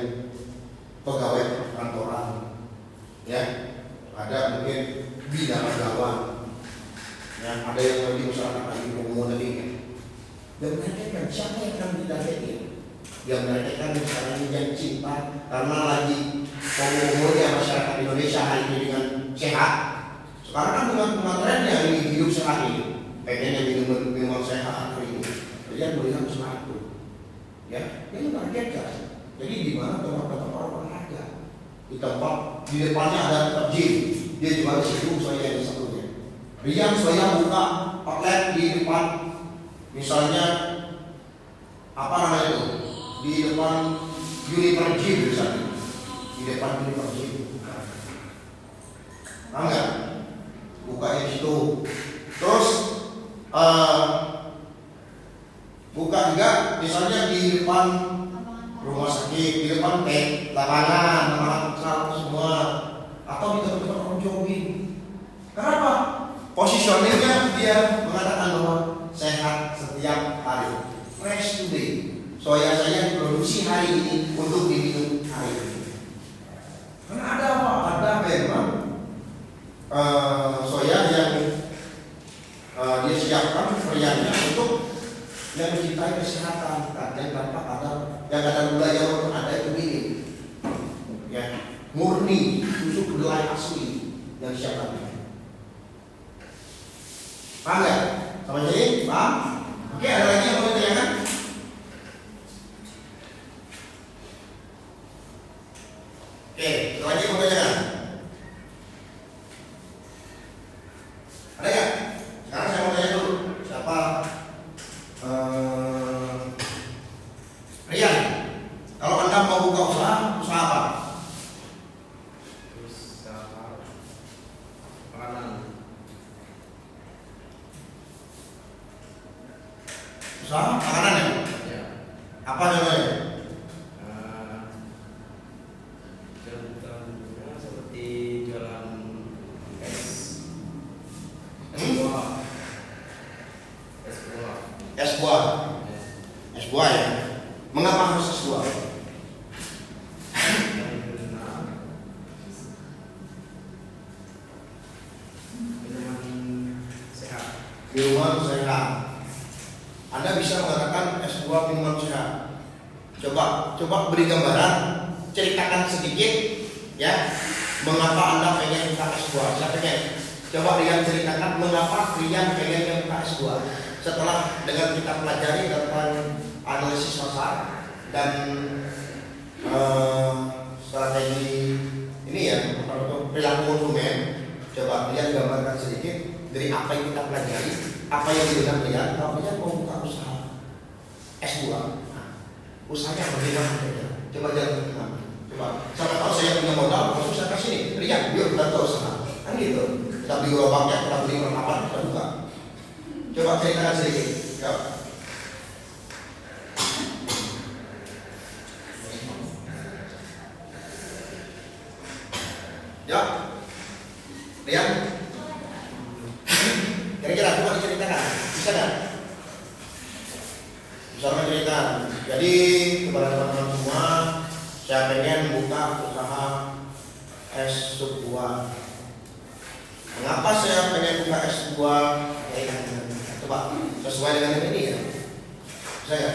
pegawai kantoran, ya ada mungkin binaragawan, ya ada yang lagi masyarakat lagi umum tadi. Dan mereka kan siapa yang akan ditargetin? Yang mereka kan misalnya yang cinta karena lagi umurnya masyarakat Indonesia hari ini dengan sehat. Sekarang kan dengan trennya ini hidup sehat ini, pengennya minuman sehat hari ini. Jadi melihat sesuatu, ya ini targetkan. Jadi di mana tempat-tempat orang olahraga, di tempat di depannya ada tempat gym, dia jual di situ soya yang satunya. Rian soya buka outlet di depan, misalnya apa namanya itu, di depan Uniper Gym misalnya, di depan Uniper Gym. Enggak? Buka di situ. Terus buka juga misalnya di depan rumah sakit, di depan lapangan semua, atau di tempat orang jogging. Kenapa? Positioningnya dia mengatakan bahwa sehat setiap hari, fresh today. Soya saya diproduksi hari ini untuk diminum hari ini. Karena ada apa? Ada memang soya yang dia siapkan variannya untuk yang mencintai kesehatan, yang tanpa ada yang ada gula yang ada itu minim, ya murni susu kedelai asli yang disiapkan. Paham nggak? Sama jadi paham? Oke, ada lagi yang mau ditanyakan? Oke, ada lagi yang mau ditanyakan? Ada nggak? Sekarang saya mau tanya dulu, siapa? Rian, kalau Anda mau buka usaha apa? Usaha makanan. Usaha makanan ya? Ya. Apa namanya? Contohnya seperti jualan es Es buah. Es buah ya? Mengapa harus es buah? sehat. Minuman sehat. Anda bisa mengatakan es buah minuman sehat. Coba beri gambaran, ceritakan sedikit ya, mengapa Anda pengen buka es buah. Saya pengen. Coba Rian ceritakan mengapa Rian pengen buka es buah. Setelah dengan kita pelajari tentang analisis pasar dan strategi ini ya, perilaku konsumen. Coba Rian gambarkan sedikit dari apa yang kita pelajari, apa yang didengar Rian. Kalau Rian mau buka usaha es buah, usahanya bagaimana? Coba jangan. Coba, siapa tahu saya punya modal, langsung saya kasih nih, Rian, yuk kita buka usaha. Kan gitu. Kita beli gerobaknya, kita beli perlengkapan, kita buka. Coba ceritakan sedikit. Ya, Rian. Kira-kira coba diceritakan, bisa nggak? Bisa menceritakan. Jadi kepada teman-teman semua, saya pengen buka usaha es sup buah. Mengapa saya pengen buka es buah? Coba sesuai dengan ini ya. Saya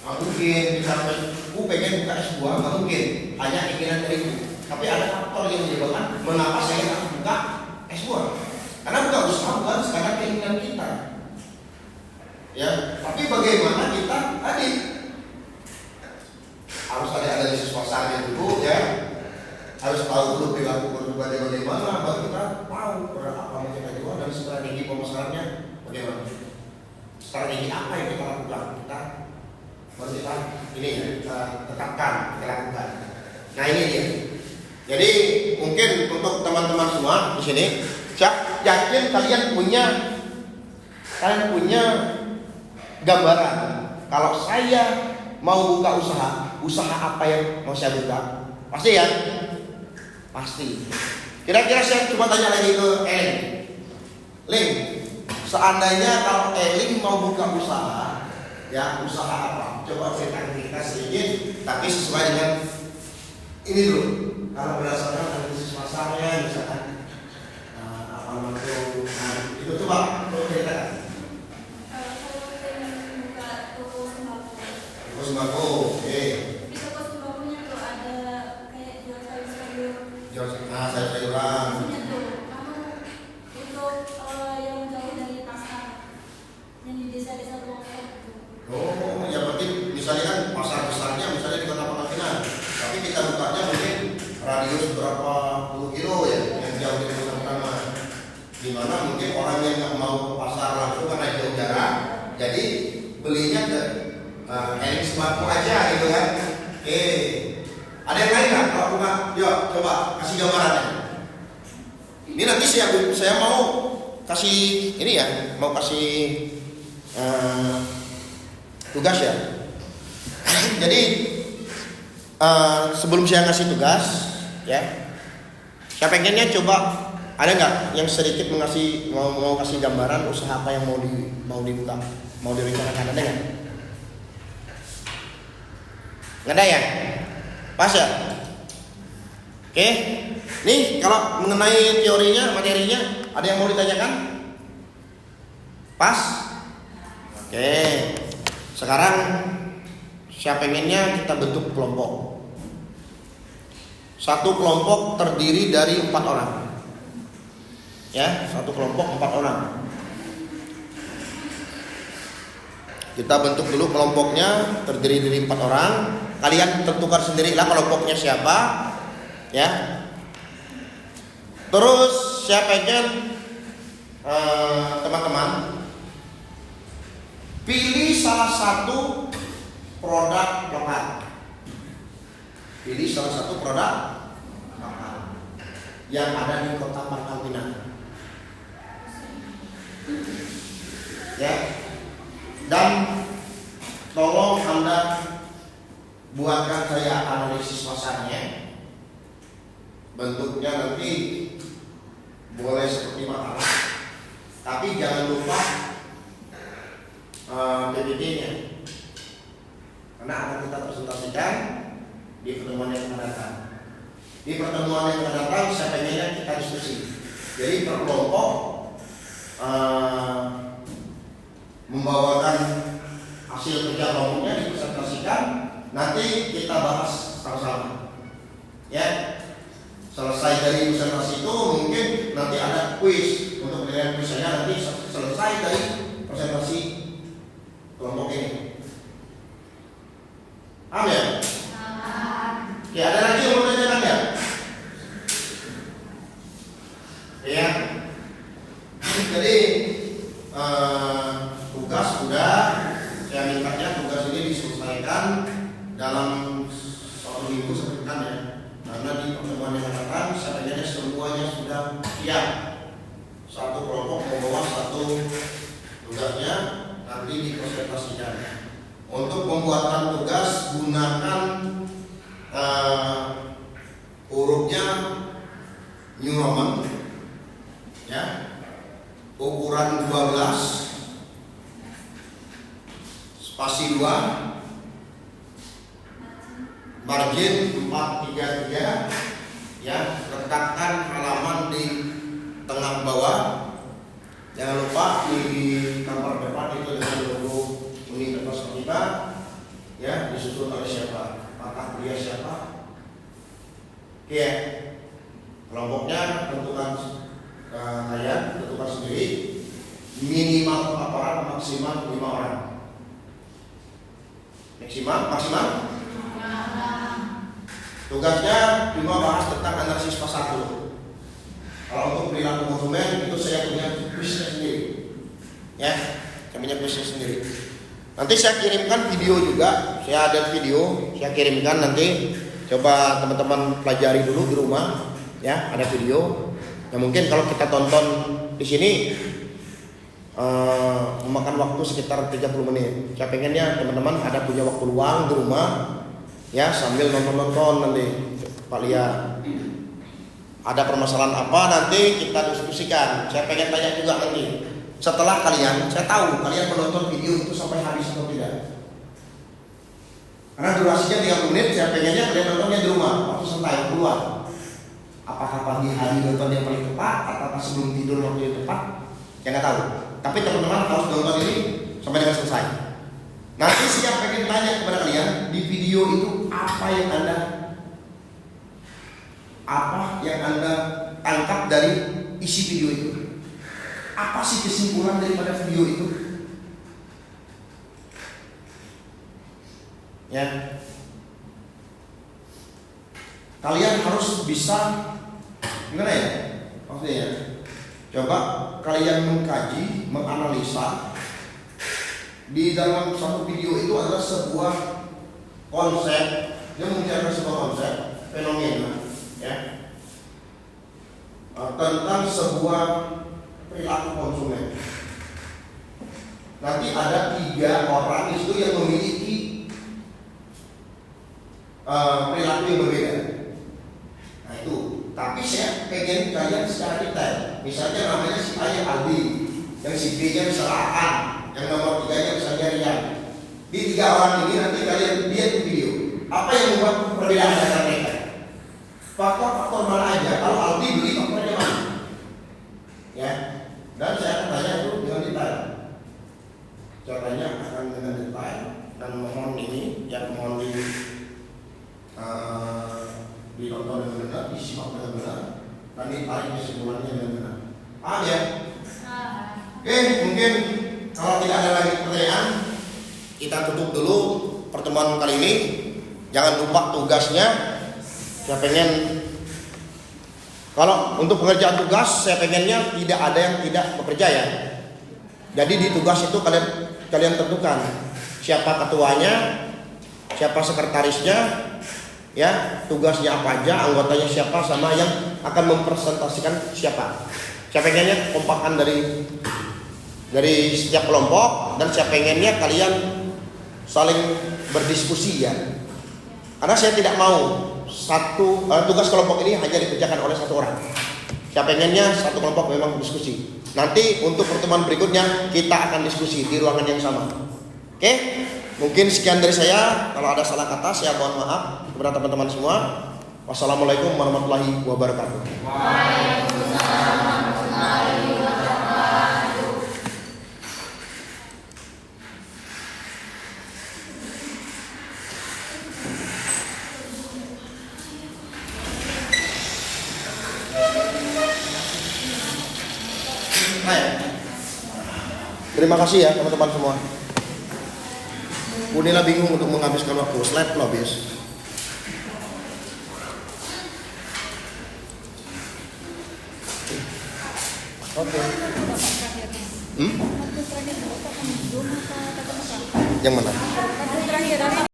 nggak mungkin sampai pengen buka es buah, nggak mungkin hanya keinginan dariku. Tapi ada faktor yang menyebabkan mengapa saya harus buka es buah. Karena buka usaha bukan sekadar keinginan kita. Ya, tapi bagaimana kita tadi harus ada analisis pasarnya dulu ya. Harus tahu dulu perilaku konsumen bagaimana, baru kita tahu produk apa yang kita jual dan strategi pemasarannya bagaimana. Strategi apa yang kita lakukan? Baru kita ini ya, kita tetapkan, kita lakukan. Nah ini dia. Jadi mungkin untuk teman-teman semua di sini, saya yakin kalian punya gambaran. Kalau saya mau buka usaha apa yang mau saya buka? Pasti ya? Pasti. Kira-kira saya coba tanya lagi ke Eling. Seandainya kalau Eling mau buka usaha, ya usaha apa? Coba ceritakan kita sedikit, tapi sesuai dengan ini dulu. Kalau berdasarkan analisis pasarnya, misalkan apa namanya itu coba ceritakan. Toko sembako, oke. Di toko sembakonya tuh ada kayak jual sayur-sayur. Sayur-sayuran. Maksudnya tuh, kamu untuk yang jauh dari pasar, yang di desa-desa pelosok itu. Oh, ya berarti misalnya kan pasar besarnya misalnya di Kota Pangasinan, tapi kita bukanya mungkin radius berapa puluh kilo ya, yang jauh dari pasar utama. Di mana mungkin orang yang nggak mau ke pasar langsung karena jauh jarak, jadi belinya ke Eling sembako aja gitu kan. Oke. Ada yang lain nggak? Kalau buka, yuk coba kasih gambarannya. Ini nanti saya mau kasih ini ya, mau kasih tugas ya. Jadi sebelum saya ngasih tugas ya, saya pengennya coba ada nggak yang sedikit mau kasih gambaran usaha apa yang mau dibuka, mau direncanakan, ada nggak? Nggak ada ya? Pas ya? Oke, nih kalau mengenai teorinya, materinya, ada yang mau ditanyakan? Pas? Oke, sekarang saya pengennya kita bentuk kelompok. Satu kelompok terdiri dari 4 orang. Ya, satu kelompok 4 orang. Kita bentuk dulu kelompoknya, terdiri dari 4 orang. Kalian tentukan sendirilah kelompoknya siapa, ya. Terus saya pengen teman-teman pilih salah satu produk lokal. Pilih salah satu produk lokal yang ada di Kota Pangkal Pinang. Ya. Dan tolong Anda buatkan saya analisis pasarnya. Bentuknya nanti boleh seperti makalah, tapi jangan lupa PPT-nya, karena akan kita presentasikan di pertemuan yang akan datang. Di pertemuan yang akan datang saya pengennya kita diskusi. Jadi per kelompok membawakan hasil kerja kelompoknya dipresentasikan, nanti kita bahas sama-sama. Ya, selesai dari presentasi itu mungkin nanti ada kuis untuk penilaian kuisnya nanti selesai dari presentasi kelompok ini. Paham ya? Oke, ada lagi yang mau ditanyakan ya? Ya. Jadi tugas sudah, saya mintanya tugas ini diselesaikan dalam 1 minggu sepekan ya. Karena di pertemuan yang akan datang saya pengennya semuanya sudah siap. Satu kelompok membawa satu tugasnya, nanti dipresentasikan. Untuk pembuatan tugas gunakan hurufnya New Roman, ya, ukuran 12 spasi 2, margin 433, ya, letakkan halaman di tengah bawah. Jangan lupa di gambar depan itu dengan logo Universitas kita, ya, disusun oleh siapa, mata kuliah siapa. Oke, kelompoknya tentukan kalian, tentukan sendiri. Minimal berapa orang, maksimal 5 orang. Maksimal. Tugasnya cuma bahas tentang analisis pasar dulu. Kalau untuk perilaku konsumen itu saya punya kuisnya sendiri, ya, saya punya kuisnya sendiri. Nanti saya kirimkan video juga, saya ada video, saya kirimkan nanti. Coba teman-teman pelajari dulu di rumah, ya, ada video. Ya mungkin kalau kita tonton di sini memakan waktu sekitar 30 menit. Saya pengennya teman-teman ada punya waktu luang di rumah, ya, sambil nonton nanti Pak Lia. Ada permasalahan apa nanti kita diskusikan. Saya pengen tanya juga nanti. Setelah kalian, saya tahu kalian menonton video itu sampai habis atau tidak. Karena durasinya 30 menit, saya pengennya kalian nontonnya di rumah, waktu santai, keluar. Apakah pagi hari nonton yang paling tepat, atau sebelum tidur waktu yang tepat, saya nggak tahu. Tapi teman-teman harus nonton ini sampai dengan selesai. Nanti saya pengen tanya kepada kalian di video itu apa yang anda tangkap dari isi video itu. Apa sih kesimpulan daripada video itu? Ya, kalian harus bisa gimana ya? Maksudnya, coba kalian mengkaji, menganalisa. Di dalam satu video itu adalah sebuah konsep, dia membicarakan sebuah konsep fenomena, ya, tentang sebuah perilaku konsumen. nanti ada 3 orang itu yang memiliki perilaku yang berbeda. Nah itu, tapi saya pengen kalian secara detail. Misalnya namanya si A yang Aldi, yang si B nya misalnya Aan, yang nomor 3 nya misalnya Rian. Di 3 orang ini nanti kalian lihat di video. Apa yang membuat perbedaan antara mereka? Faktor-faktor mana aja? Kalau Aldi beli faktornya mana? Ya, dan saya akan tanya itu dengan detail. Caranya akan dengan detail dan mohon ini yang mohon ditonton dengan benar, disimak dengan benar, dan ditarik kesimpulannya dengan benar. Paham ya? Oke, mungkin kalau tidak ada lagi pertanyaan, kita tutup dulu pertemuan kali ini. Jangan lupa tugasnya. Saya pengen, kalau untuk pengerjaan tugas, saya pengennya tidak ada yang tidak bekerja ya. Jadi di tugas itu kalian tentukan siapa ketuanya, siapa sekretarisnya, ya tugasnya apa aja, anggotanya siapa, sama yang akan mempresentasikan siapa. Saya pengennya kompakan dari setiap kelompok, dan saya pengennya kalian saling berdiskusi ya. Karena saya tidak mau tugas kelompok ini hanya dikerjakan oleh 1 orang. Saya pengennya satu kelompok memang diskusi. Nanti untuk pertemuan berikutnya kita akan diskusi di ruangan yang sama. Oke? Mungkin sekian dari saya. Kalau ada salah kata saya mohon maaf kepada teman-teman semua. Wassalamualaikum warahmatullahi wabarakatuh. Waalaikumsalam warahmatullahi wabarakatuh. Terima kasih ya teman-teman semua. Unila bingung untuk menghabiskan waktu. Slide lo habis. Oke. Yang mana?